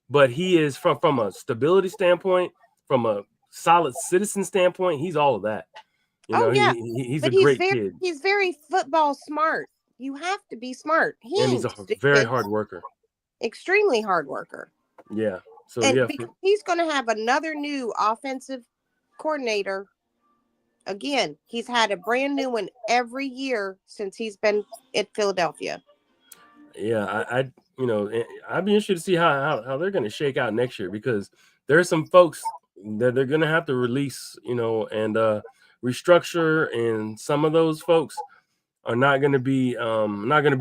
but he is from a stability standpoint, from a solid citizen standpoint, he's all of that. He's a great kid. He's very football smart. You have to be smart. He's a very hard worker. Extremely hard worker. Yeah. So he's going to have another new offensive coordinator. Again, he's had a brand new one every year since he's been at Philadelphia. Yeah, I'd be interested to see how they're going to shake out next year, because there are some folks that they're going to have to release, and restructure, and some of those folks are not going to be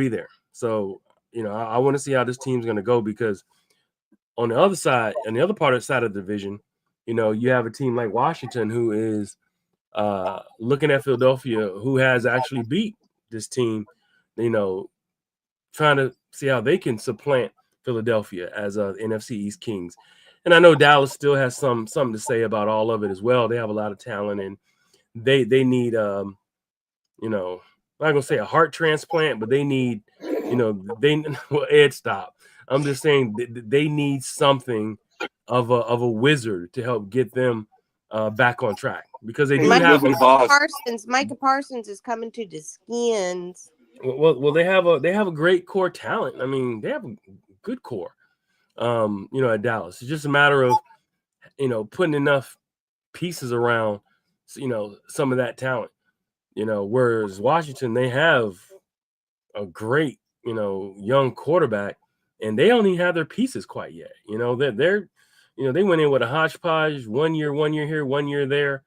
there. So, I want to see how this team's going to go, because on the other side, on the other part of the side of the division, you have a team like Washington who is looking at Philadelphia, who has actually beat this team, trying to see how they can supplant Philadelphia as NFC East Kings. And I know Dallas still has something to say about all of it as well. They have a lot of talent, and they need I'm not gonna say a heart transplant, but they need Ed, stop. I'm just saying they need something of a wizard to help get them back on track, because they do have Micah Parsons is coming to the Skins. Well, they have a great core talent. I mean, they have a good core. At Dallas, it's just a matter of putting enough pieces around some of that talent. Whereas Washington, they have a great young quarterback, and they don't even have their pieces quite yet. They're they went in with a hodgepodge, 1 year here, 1 year there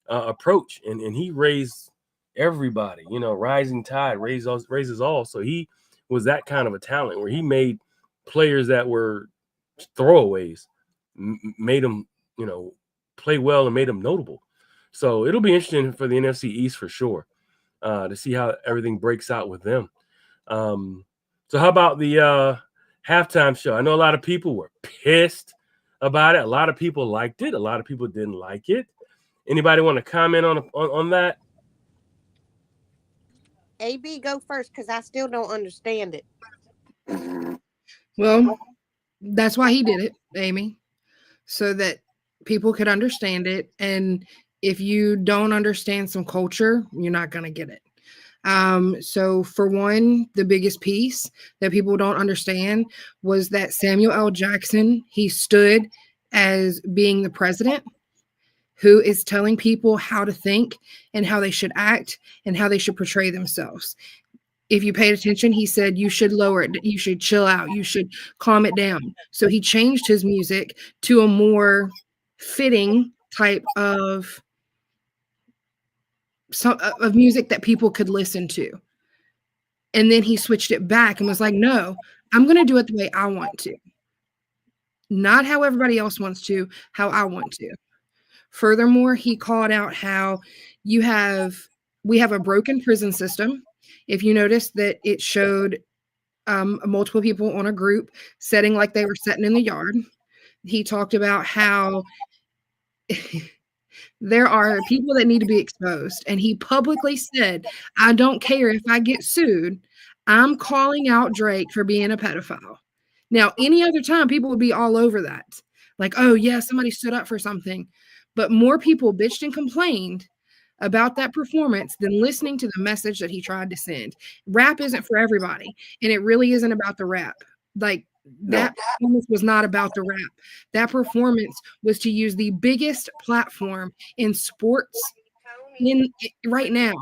approach, and he raised everybody. Rising tide raises all. So he was that kind of a talent where he made players that were throwaways, made them play well and made them notable. So it'll be interesting for the NFC East for sure, to see how everything breaks out with them. So how about the halftime show? I know a lot of people were pissed about it. A lot of people liked it. A lot of people didn't like it. Anybody want to comment on that? AB, go first, because I still don't understand it. Well, that's why he did it, Amy, so that people could understand it. And if you don't understand some culture, you're not going to get it. So for one, the biggest piece that people don't understand was that Samuel L. Jackson, he stood as being the president who is telling people how to think and how they should act and how they should portray themselves. If you paid attention, he said, you should lower it. You should chill out. You should calm it down. So he changed his music to a more fitting type of music that people could listen to. And then he switched it back and was like, no, I'm going to do it the way I want to. not how everybody else wants to, how I want to. Furthermore, he called out how we have a broken prison system. If you notice that it showed multiple people on a group setting like they were sitting in the yard. He talked about how there are people that need to be exposed. And he publicly said, I don't care if I get sued. I'm calling out Drake for being a pedophile. Now, any other time, people would be all over that. Like, oh, yeah, somebody stood up for something. But more people bitched and complained about that performance than listening to the message that he tried to send. Rap isn't for everybody. And it really isn't about the rap. Like, that performance was not about the rap. That performance was to use the biggest platform in sports right now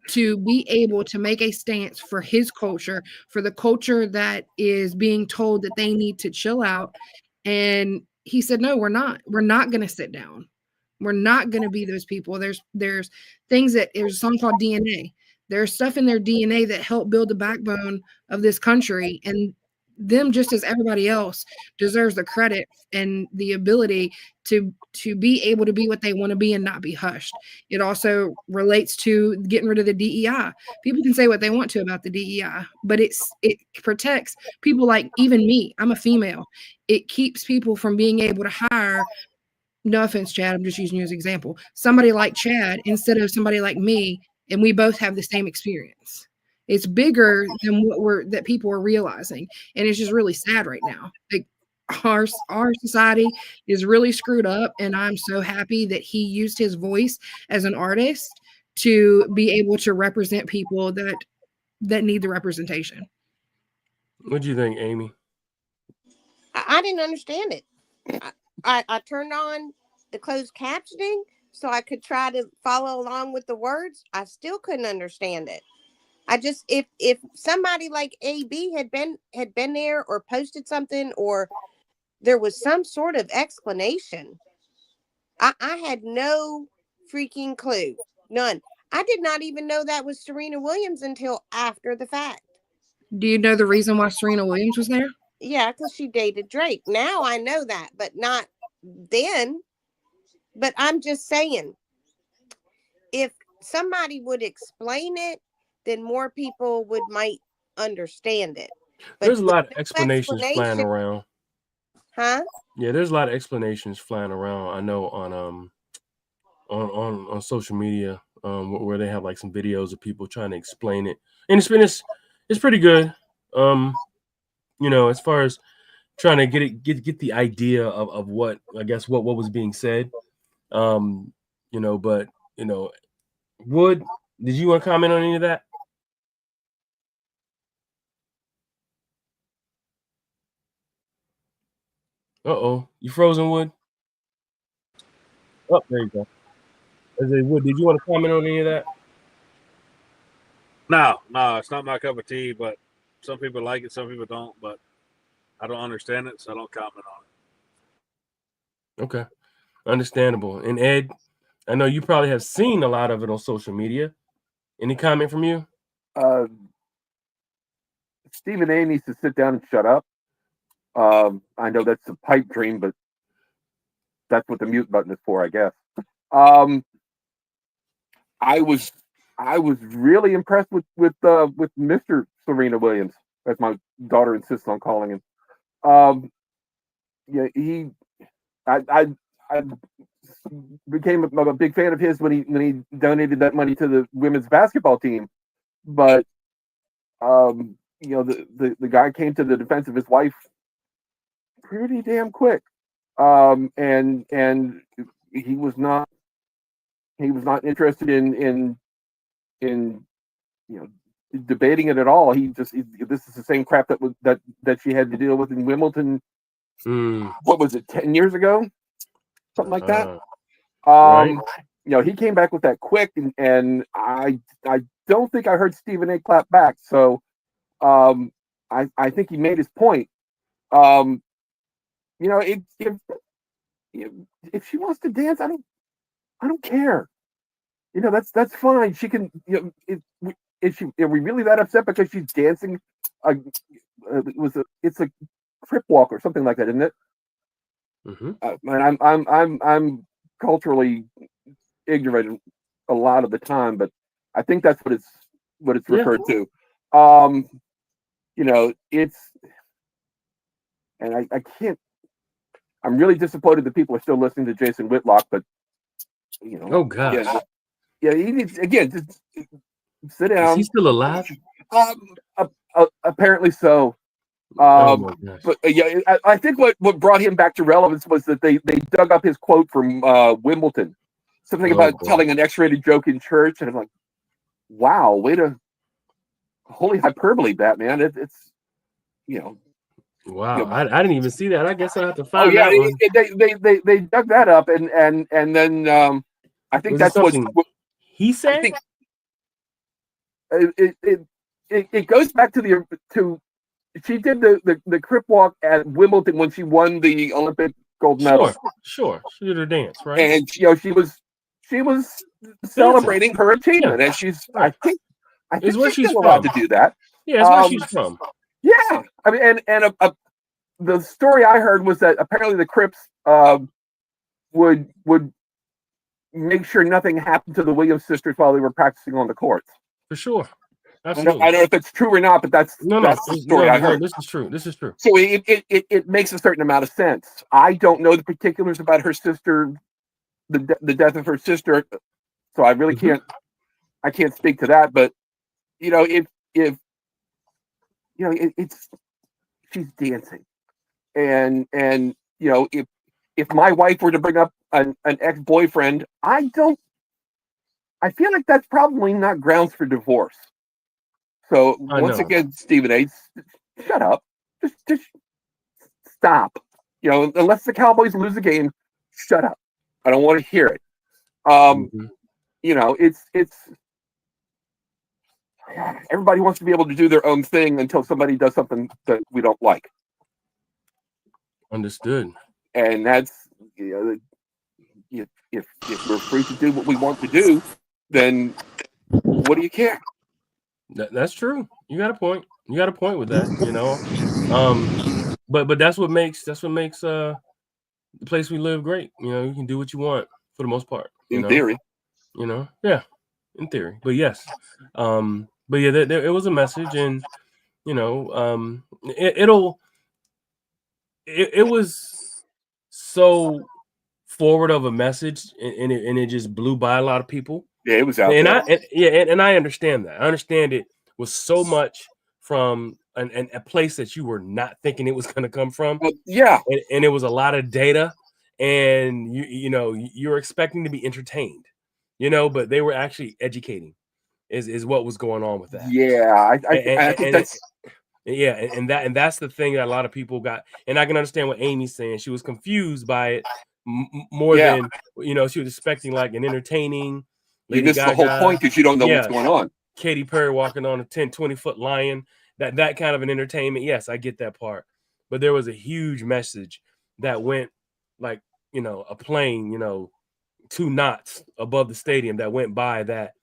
to be able to make a stance for his culture, for the culture that is being told that they need to chill out. And he said, no, we're not. We're not going to sit down. We're not going to be those people. There's things that there's a song called DNA. There's stuff in their DNA that help build the backbone of this country, and them, just as everybody else, deserves the credit and the ability to be able to be what they want to be and not be hushed. It also relates to getting rid of the DEI. People can say what they want to about the DEI, but it protects people like even me. I'm a female. It keeps people from being able to hire, no offense, Chad, I'm just using you as an example, somebody like Chad instead of somebody like me, and we both have the same experience. It's bigger than that people are realizing, and it's just really sad right now. Like our society is really screwed up, and I'm so happy that he used his voice as an artist to be able to represent people that need the representation. What do you think, Amy? I didn't understand it. I turned on the closed captioning so I could try to follow along with the words. I still couldn't understand it. I just, if somebody like AB had been there or posted something, or there was some sort of explanation, I had no freaking clue. None. I did not even know that was Serena Williams until after the fact. Do you know the reason why Serena Williams was there? Yeah, because she dated Drake. Now I know that, but not then. But I'm just saying, if somebody would explain it, then more people might understand it. But there's a lot of no explanations flying around. Huh? Yeah, there's a lot of explanations flying around. I know on social media, where they have like some videos of people trying to explain it, and it's pretty good. As far as trying to get the idea of what, I guess, what was being said. But Wood, did you want to comment on any of that? Uh-oh, you frozen, Wood? Oh, there you go. Wood, did you want to comment on any of that? No, it's not my cup of tea, but some people like it, some people don't, but I don't understand it, so I don't comment on it. Okay, understandable. And Ed, I know you probably have seen a lot of it on social media. Any comment from you? Stephen A needs to sit down and shut up. I know that's a pipe dream, but that's what the mute button is for, I guess. I was really impressed with Mr. Serena Williams, as my daughter insists on calling him. I became a big fan of his when he donated that money to the women's basketball team. But the guy came to the defense of his wife pretty damn quick. And he was not interested in debating it at all. This is the same crap that she had to deal with in Wimbledon. What was it, 10 years ago? Something like that. Right. He came back with that quick, and I don't think I heard Stephen A clap back. So I think he made his point. If she wants to dance, I don't care. That's fine. She can. Are we really that upset because she's dancing? It's a crip walk or something like that, isn't it? And I'm culturally ignorant a lot of the time, but I think that's what it's referred to. It's, and I can't. I'm really disappointed that people are still listening to Jason Whitlock, but oh gosh, yeah, he needs again. Just sit down. Is he still alive? Apparently so. Oh my gosh. But I think what brought him back to relevance was that they dug up his quote from Wimbledon, something about telling an X-rated joke in church, and I'm like, wow, way to holy hyperbole, Batman. It's wow. I didn't even see that. I guess I have to find that one. They dug that up, and then I think that's what he said. I think it goes back to she did the crip walk at Wimbledon when she won the Olympic gold medal. Sure. She did her dance, right? And she was celebrating her achievement, and she's I think she's still allowed to do that. Yeah, that's where she's from. Yeah, I mean, and the story I heard was that apparently the Crips would make sure nothing happened to the Williams sisters while they were practicing on the courts. For sure. Absolutely. I don't know if it's true or not, but that's the story I heard. This is true. So it makes a certain amount of sense. I don't know the particulars about her sister, the death of her sister, so I really can't speak to that. But if she's dancing, and if my wife were to bring up an ex-boyfriend, I feel like that's probably not grounds for divorce. So once again, Stephen A., shut up. Just stop. Unless the Cowboys lose the game, shut up. I don't want to hear it. It's everybody wants to be able to do their own thing until somebody does something that we don't like. Understood. And that's if we're free to do what we want to do, then what do you care? That's true. You got a point. You got a point with that. But that's what makes the place we live great. You can do what you want for the most part. In theory. Yeah, in theory. But yes, but yeah, it was a message, and it was so forward of a message, and it just blew by a lot of people. Yeah, it was out there. And I understand that. I understand it was so much from a place that you were not thinking it was going to come from. Yeah, and it was a lot of data, and you're expecting to be entertained, but they were actually educating, is what was going on with that. Yeah, I think that's. And that's the thing that a lot of people got, and I can understand what Amy's saying. She was confused by it more than she was expecting like an entertaining. You missed the whole point because you don't know what's going on. Katy Perry walking on a 20-foot lion, that kind of an entertainment. Yes, I get that part. But there was a huge message that went like, a plane, 2 knots above the stadium that went by that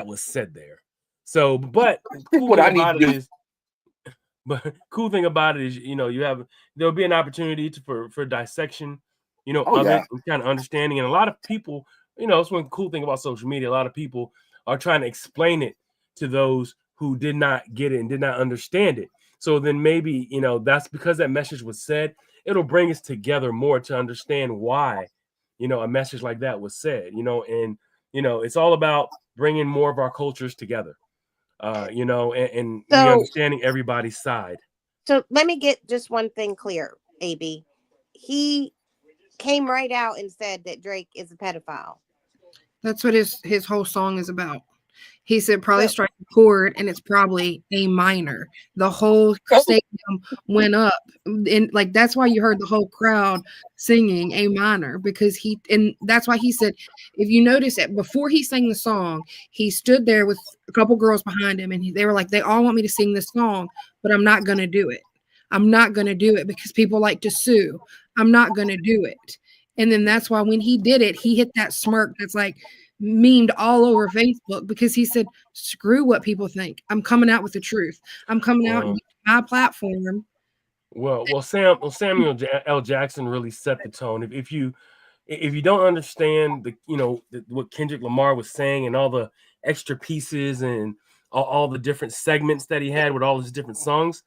was said there. So, but cool thing about it is, there'll be an opportunity for dissection, of it and kind of understanding. And a lot of people, it's one cool thing about social media. A lot of people are trying to explain it to those who did not get it and did not understand it. So then maybe, that's because that message was said, it'll bring us together more to understand why, a message like that was said, and, it's all about bringing more of our cultures together, and understanding everybody's side. So let me get just one thing clear, AB. He came right out and said that Drake is a pedophile. That's what his whole song is about. He said probably strike a chord, and it's probably a minor. The whole stadium went up, and like that's why you heard the whole crowd singing A minor, because that's why he said, if you notice that before he sang the song, he stood there with a couple girls behind him, and they were like, they all want me to sing this song, but I'm not gonna do it. I'm not gonna do it because people like to sue. I'm not gonna do it. And then that's why when he did it, he hit that smirk that's like memed all over Facebook, because he said, screw what people think. I'm coming out with the truth. I'm coming out and my platform Well, Samuel L. Jackson really set the tone. If you don't understand what Kendrick Lamar was saying and all the extra pieces and all the different segments that he had with all his different songs,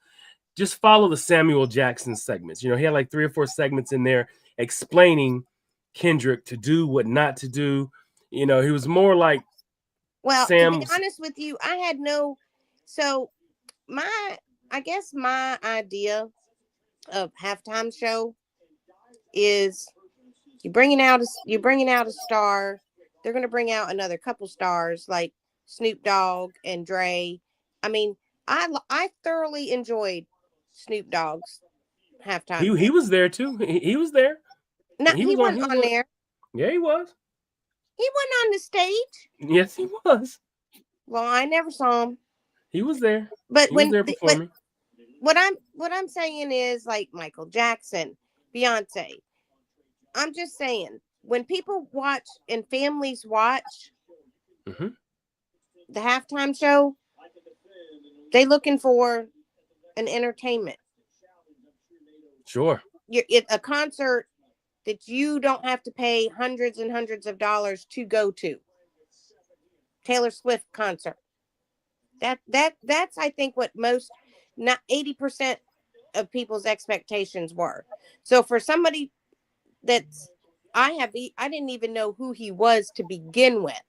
just follow the Samuel Jackson segments. He had like 3 or 4 segments in there explaining Kendrick to do what not to do. He was more like Well, to Sam. be honest with you, I had no. So I guess my idea of halftime show is you're bringing out a star. They're going to bring out another couple stars like Snoop Dogg and Dre. I mean, I thoroughly enjoyed Snoop Dogg's halftime. He was there too. He was there. No, He he was on. wasn't on there. Yeah, he was. He wasn't on the stage. Yes, he was. Well, I never saw him. He was there. But He was there performing. What I'm saying is like Michael Jackson, Beyonce. I'm just saying when people watch and families watch the halftime show, they looking for an entertainment. Sure. A concert that you don't have to pay hundreds and hundreds of dollars to go to. Taylor Swift concert. That's I think what most, not 80% of people's expectations were. So for somebody I didn't even know who he was to begin with.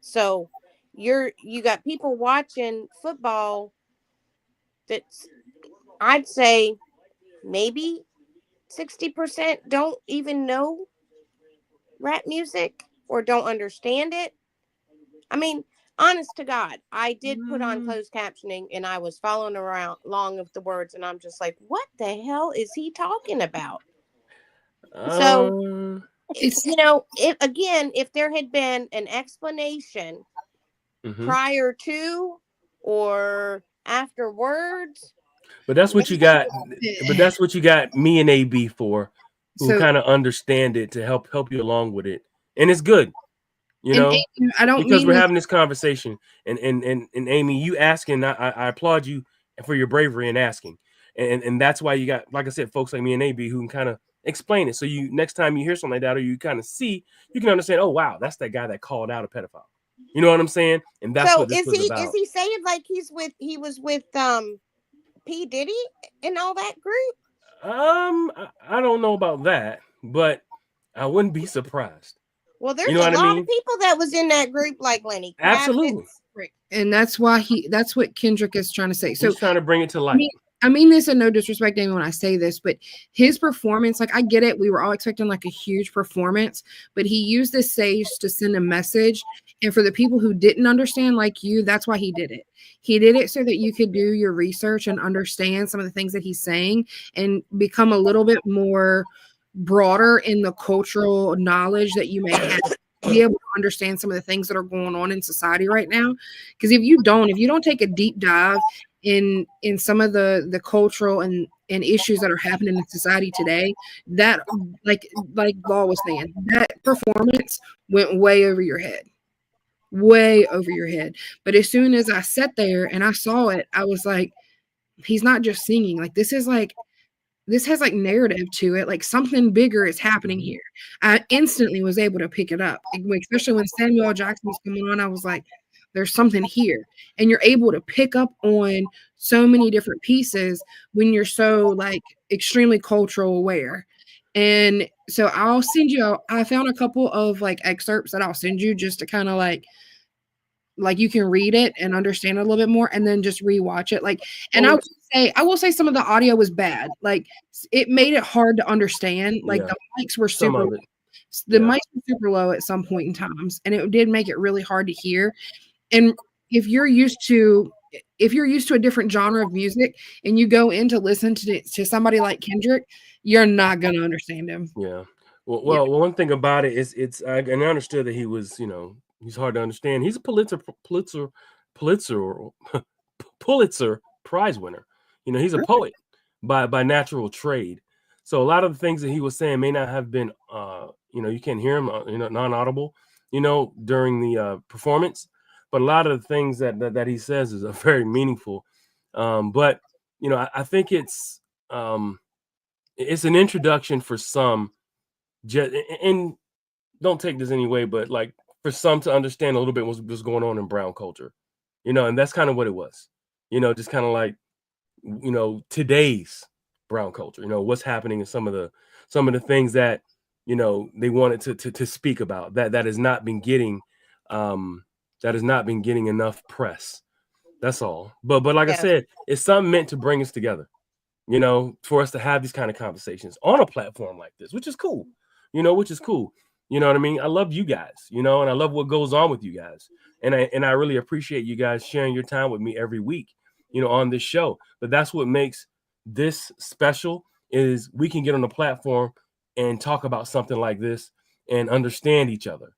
So you got people watching football that's, I'd say maybe 60% don't even know rap music or don't understand it. I mean, honest to God, I did put on closed captioning and I was following along with the words, and I'm just like, what the hell is he talking about? So, if there had been an explanation prior to or afterwards. But that's what you got. But that's what you got me and AB for, who kind of understand it to help you along with it, and it's good. I don't because we're having this conversation, and Amy, you asking, I applaud you for your bravery in asking, and that's why you got, like I said, folks like me and AB who can kind of explain it. So you next time you hear something like that, or you kind of see, you can understand. Oh wow, that's that guy that called out a pedophile. You know what I'm saying? And that's what this was about. Is he saying like he was with P. Diddy and all that group? I don't know about that, but I wouldn't be surprised. Well, there's a lot of people that was in that group, like Lenny Kravitz. Absolutely. And that's what Kendrick is trying to say. So he's trying to bring it to light. I mean this in no disrespect, Amy, when I say this, but his performance, like I get it. We were all expecting like a huge performance, but he used this stage to send a message. And for the people who didn't understand, like you, that's why he did it. He did it so that you could do your research and understand some of the things that he's saying and become a little bit more broader in the cultural knowledge that you may have to be able to understand some of the things that are going on in society right now. Because if you don't take a deep dive in some of the cultural and issues that are happening in society today, that like Law was saying, that performance went way over your head. But as soon as I sat there and I saw it, I was like, he's not just singing. Like this has like narrative to it. Like something bigger is happening here. I instantly was able to pick it up, especially when Samuel L. Jackson was coming on. I was like, there's something here. And you're able to pick up on so many different pieces when you're so like extremely cultural aware. And so I found a couple of like excerpts that I'll send you just to kind of like you can read it and understand it a little bit more and then just rewatch it. Like, and I will say some of the audio was bad. Like it made it hard to understand. Like the mics were super low. Mics were super low at some point in times. And it did make it really hard to hear. And if you're used to a different genre of music and you go in to listen to somebody like Kendrick, you're not going to understand him. Yeah. Well, one thing about it is I understood that he was, he's hard to understand. He's a Pulitzer Prize winner. He's a poet by natural trade. So a lot of the things that he was saying may not have been, you can't hear him, non-audible, during the performance. But a lot of the things that he says is very meaningful. But I think it's it's an introduction for some, and don't take this anyway, but like for some to understand a little bit what was going on in brown culture, and that's kind of what it was, just kind of like, today's brown culture, what's happening in some of the things that, they wanted to speak about that has not been getting, enough press. That's all. But like I Yes. said, it's something meant to bring us together, for us to have these kind of conversations on a platform like this, which is cool, which is cool. You know what I mean? I love you guys, and I love what goes on with you guys. And I really appreciate you guys sharing your time with me every week, on this show. But that's what makes this special, is we can get on the platform and talk about something like this and understand each other.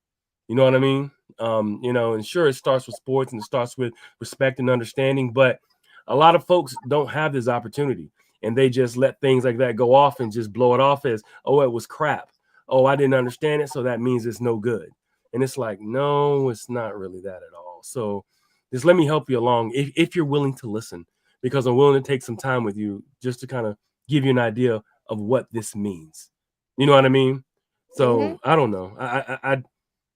You know what I mean? And sure, it starts with sports and it starts with respect and understanding, but a lot of folks don't have this opportunity, and they just let things like that go off and just blow it off as, oh, it was crap. Oh, I didn't understand it, so that means it's no good. And it's like, no, it's not really that at all. So just let me help you along if you're willing to listen, because I'm willing to take some time with you just to kind of give you an idea of what this means. You know what I mean? So I don't know. I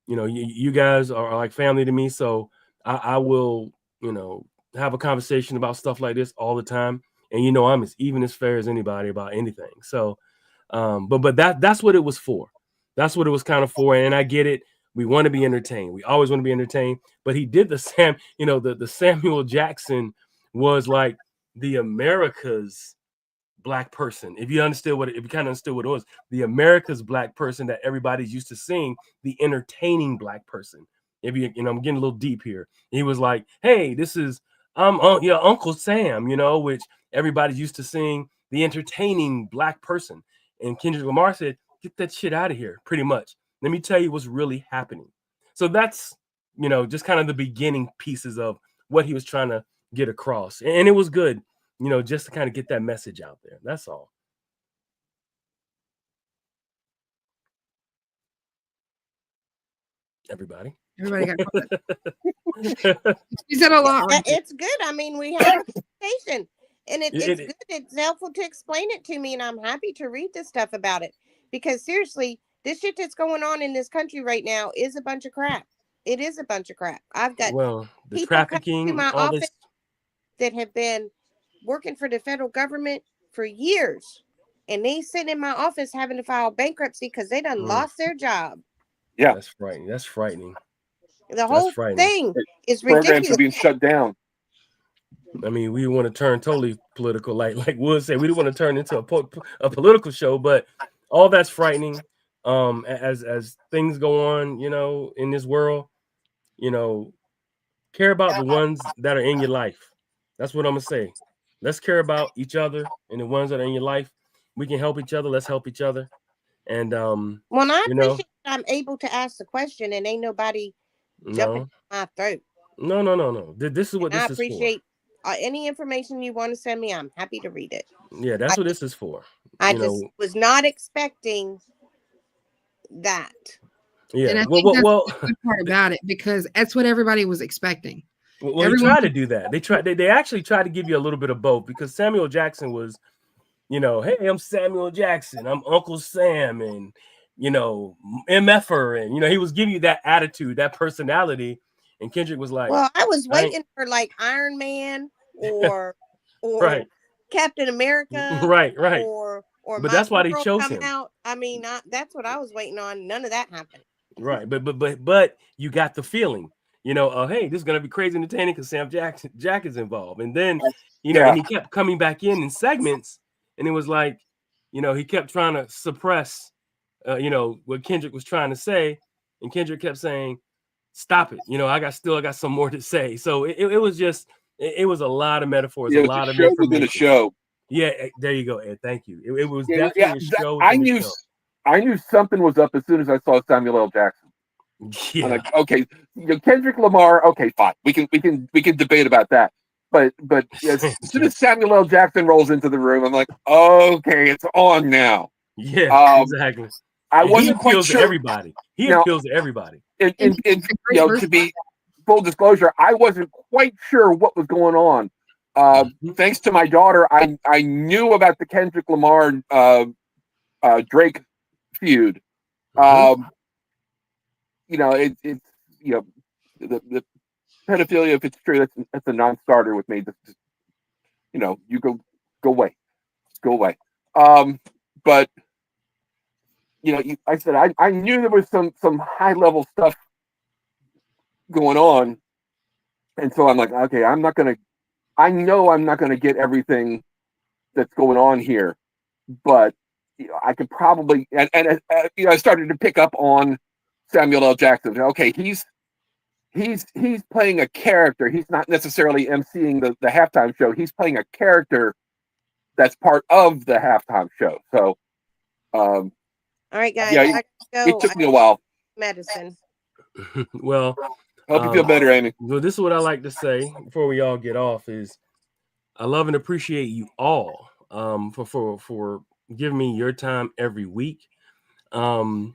you guys are like family to me. So I will, have a conversation about stuff like this all the time. And, I'm as fair as anybody about anything. So, but that's what it was for. That's what it was kind of for. And I get it. We want to be entertained. We always want to be entertained. But he did the Samuel Jackson was like the America's black person. If you kind of understood what it was, the America's black person that everybody's used to seeing, the entertaining black person. If I'm getting a little deep here. He was like, hey, this is Uncle Sam, which everybody's used to seeing, the entertaining black person. And Kendrick Lamar said, get that shit out of here, pretty much. Let me tell you what's really happening. So that's, just kind of the beginning pieces of what he was trying to get across. And it was good, just to kind of get that message out there. That's all. Everybody got you said a lot. It's good. I mean, we have a conversation, and it's good. It's helpful to explain it to me, and I'm happy to read the stuff about it, because seriously, this shit that's going on in this country right now is a bunch of crap. It is a bunch of crap. I've got the people trafficking, to my all office this that have been working for the federal government for years, and they sit in my office having to file bankruptcy because they done lost their job. Yeah, that's frightening. That's frightening. The whole thing is ridiculous. Programs are being shut down. I mean, we want to turn totally political, like Wood said. We don't want to turn into a political show, but all that's frightening. As things go on, in this world, care about the ones that are in your life. That's what I'm gonna say. Let's care about each other and the ones that are in your life. We can help each other. Let's help each other. And well, I appreciate I'm able to ask the question, and ain't nobody jumping my throat. No. This is what this is for. I appreciate any information you want to send me. I'm happy to read it. Yeah, that's what this is for. I just was not expecting that. Yeah, and I think that's the good part about it, because that's what everybody was expecting. Well, they tried to do that. They actually tried to give you a little bit of both, because Samuel Jackson was, hey, I'm Samuel Jackson, I'm Uncle Sam, and MFer, and he was giving you that attitude, that personality. And Kendrick was like, well, I was waiting for like Iron Man or right. Captain America, right, or but that's why they chose him. Out. I mean, that's what I was waiting on. None of that happened. Right, but you got the feeling, hey, this is gonna be crazy entertaining because Sam Jack is involved, and then and he kept coming back in segments, and it was like, he kept trying to suppress, what Kendrick was trying to say, and Kendrick kept saying, "Stop it," I got some more to say. So it was just, it was a lot of metaphors, a lot of information. Within a show. Yeah, there you go, Ed. Thank you. It was definitely a show. I knew something was up as soon as I saw Samuel L. Jackson. Yeah. I'm like, okay, Kendrick Lamar. Okay, fine. We can debate about that. But as soon as Samuel L. Jackson rolls into the room, I'm like, okay, it's on now. Yeah, exactly. I wasn't quite sure. Everybody. He appeals to everybody. And to be full disclosure, I wasn't quite sure what was going on Thanks to my daughter, I knew about the Kendrick Lamar Drake feud. You know, it's you know the pedophilia. If it's true, that's a non-starter with me. Just, you know, you go away. But you know, I said I knew there was some high level stuff going on, and so I'm like, okay, I know I'm not gonna get everything that's going on here, but you know, I could probably and you know, I started to pick up on Samuel L. Jackson. Okay, he's playing a character. He's not necessarily emceeing the halftime show. He's playing a character that's part of the halftime show. So, All right, guys. yeah, it took me a while. Medicine. Well, hope you feel better, Amy. Well, this is what I like to say before we all get off: is I love and appreciate you all for giving me your time every week, and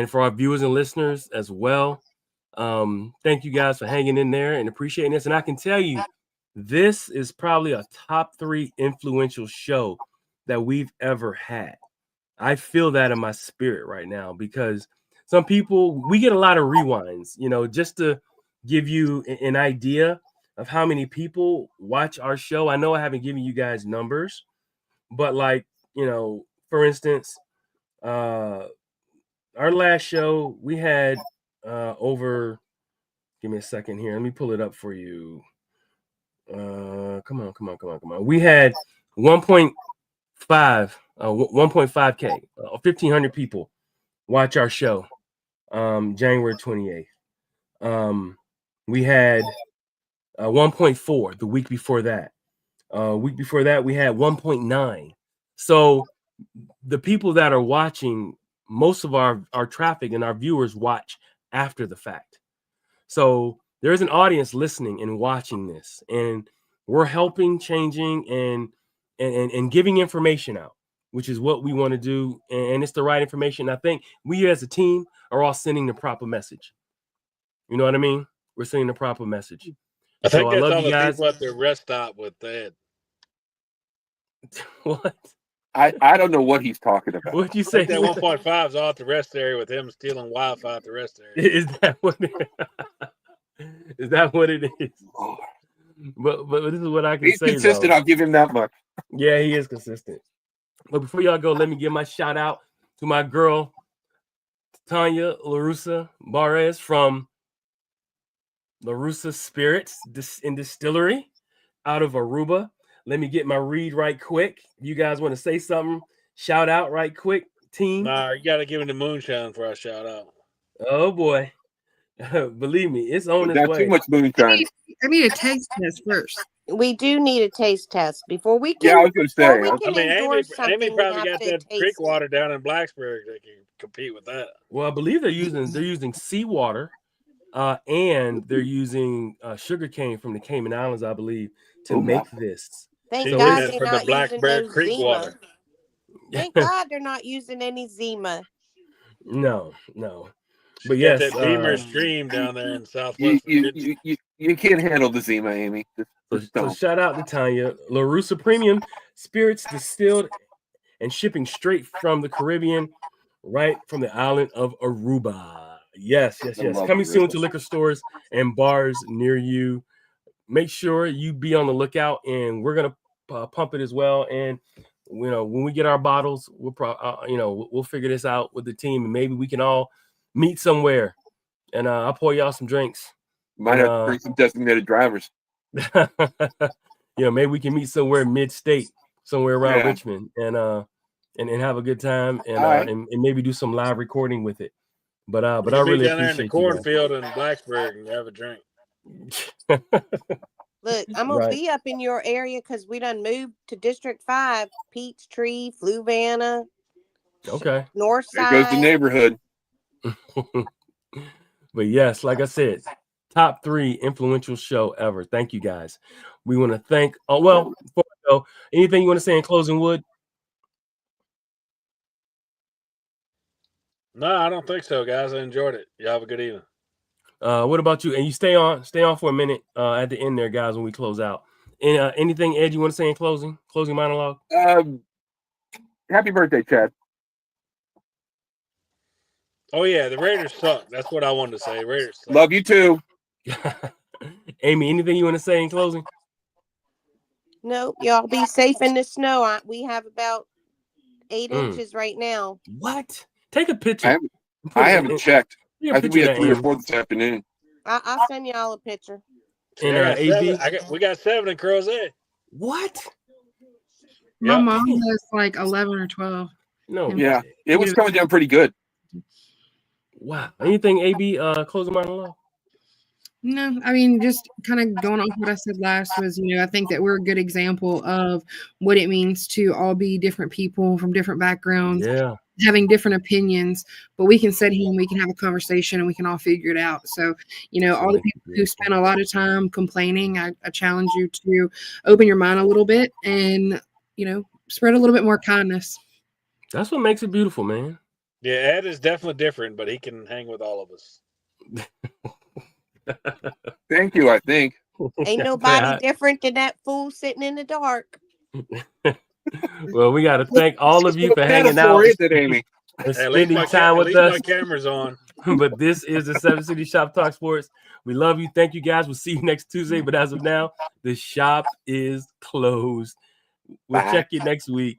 for our viewers and listeners as well. Thank you guys for hanging in there and appreciating this. And I can tell you, this is probably a top 3 influential show that we've ever had. I feel that in my spirit right now, because some people, we get a lot of rewinds, you know, just to give you an idea of how many people watch our show. I know I haven't given you guys numbers, but like, you know, for instance, our last show, we had over, give me a second here. Let me pull it up for you. Come on. We had 1.5, 1.5K, 1,500 people watch our show January 28th. We had 1.4 the week before that. Week before that, we had 1.9. So the people that are watching, most of our traffic and our viewers watch after the fact. So there's an audience listening and watching this, and we're helping, changing, and giving information out, which is what we want to do. And it's the right information. I think we as a team are all sending the proper message. You know what I mean? We're sending the proper message. I think So that's I love all you the guys. people at the rest stop with that. What? I don't know what he's talking about. What'd you say? That 1.5 is all at the rest area with him stealing Wi-Fi at the rest area. Is that what is that what it is? But this is what I can He's say. consistent. Though. I'll give him that much. Yeah, he is consistent. But before y'all go, let me give my shout out to my girl Tanya LaRussa Barres from LaRussa Spirits and Distillery out of Aruba. Let me get my read right quick. You guys want to say something? Shout out right quick, team. Nah, you got to give him the moonshine for a shout out. Oh boy, believe me, it's on its way. Too much moonshine. I need a taste test first. We do need a taste test before we can. Yeah, I was going to say. Amy probably got that creek water down in Blacksburg that can compete with that. Well, I believe they're using seawater, and they're using sugarcane from the Cayman Islands, I believe, to make this. Thank So God it's- they're for the not using Blacksburg no Creek Zima. water. Thank God they're not using any Zima. No. But Got yes, that Beamer stream down there in Southwest Virginia. You can't handle the Zima, Amy. So shout out to Tanya. LaRussa Premium Spirits, distilled and shipping straight from the Caribbean, right from the island of Aruba. Yes. Coming soon to liquor stores and bars near you. Make sure you be on the lookout, and we're gonna pump it as well. And you know, when we get our bottles, we'll figure this out with the team, and maybe we can all meet somewhere, and I'll pour y'all some drinks. Might have to bring some designated drivers. Maybe we can meet somewhere mid-state, somewhere around Richmond, and have a good time, and maybe do some live recording with it. But I really down there in the appreciate cornfield in Blacksburg and have a drink. Look, I'm gonna be up in your area because we done moved to District 5, Peachtree, Fluvanna. Okay. North side. There goes the neighborhood. But yes, like I said, top 3 influential show ever. Thank you guys. We want to thank. Oh well, before we go, anything you want to say in closing, Wood? No, I don't think so, guys. I enjoyed it. You have a good evening. What about you? And you stay on for a minute at the end there, guys, when we close out. And anything, Ed, you want to say in closing monologue? Happy birthday, Chad. Oh yeah, the Raiders suck. That's what I wanted to say. Raiders suck. Love you too. Amy, anything you want to say in closing? Nope, y'all be safe in the snow. We have about 8 inches right now. What? Take a picture. I haven't checked. I think we had 3 or Amy. 4 this afternoon. I'll send y'all a picture. And AB, we got 7 in Crozet. What? My mom has like 11 or 12. No. Yeah, it was coming down pretty good. Wow. Anything, AB, closing monologue? No, I mean, just kind of going off what I said last was, I think that we're a good example of what it means to all be different people from different backgrounds, having different opinions, but we can sit here and we can have a conversation and we can all figure it out. So, all the people who spend a lot of time complaining, I challenge you to open your mind a little bit and, spread a little bit more kindness. That's what makes it beautiful, man. Yeah, Ed is definitely different, but he can hang with all of us. Thank you, I think. Ain't nobody different than that fool sitting in the dark. Well, we got to thank all of you for hanging out. Amy. Spending time with us. My camera's on. But this is the 7 City Shop Talk Sports. We love you. Thank you, guys. We'll see you next Tuesday. But as of now, the shop is closed. We'll check you next week.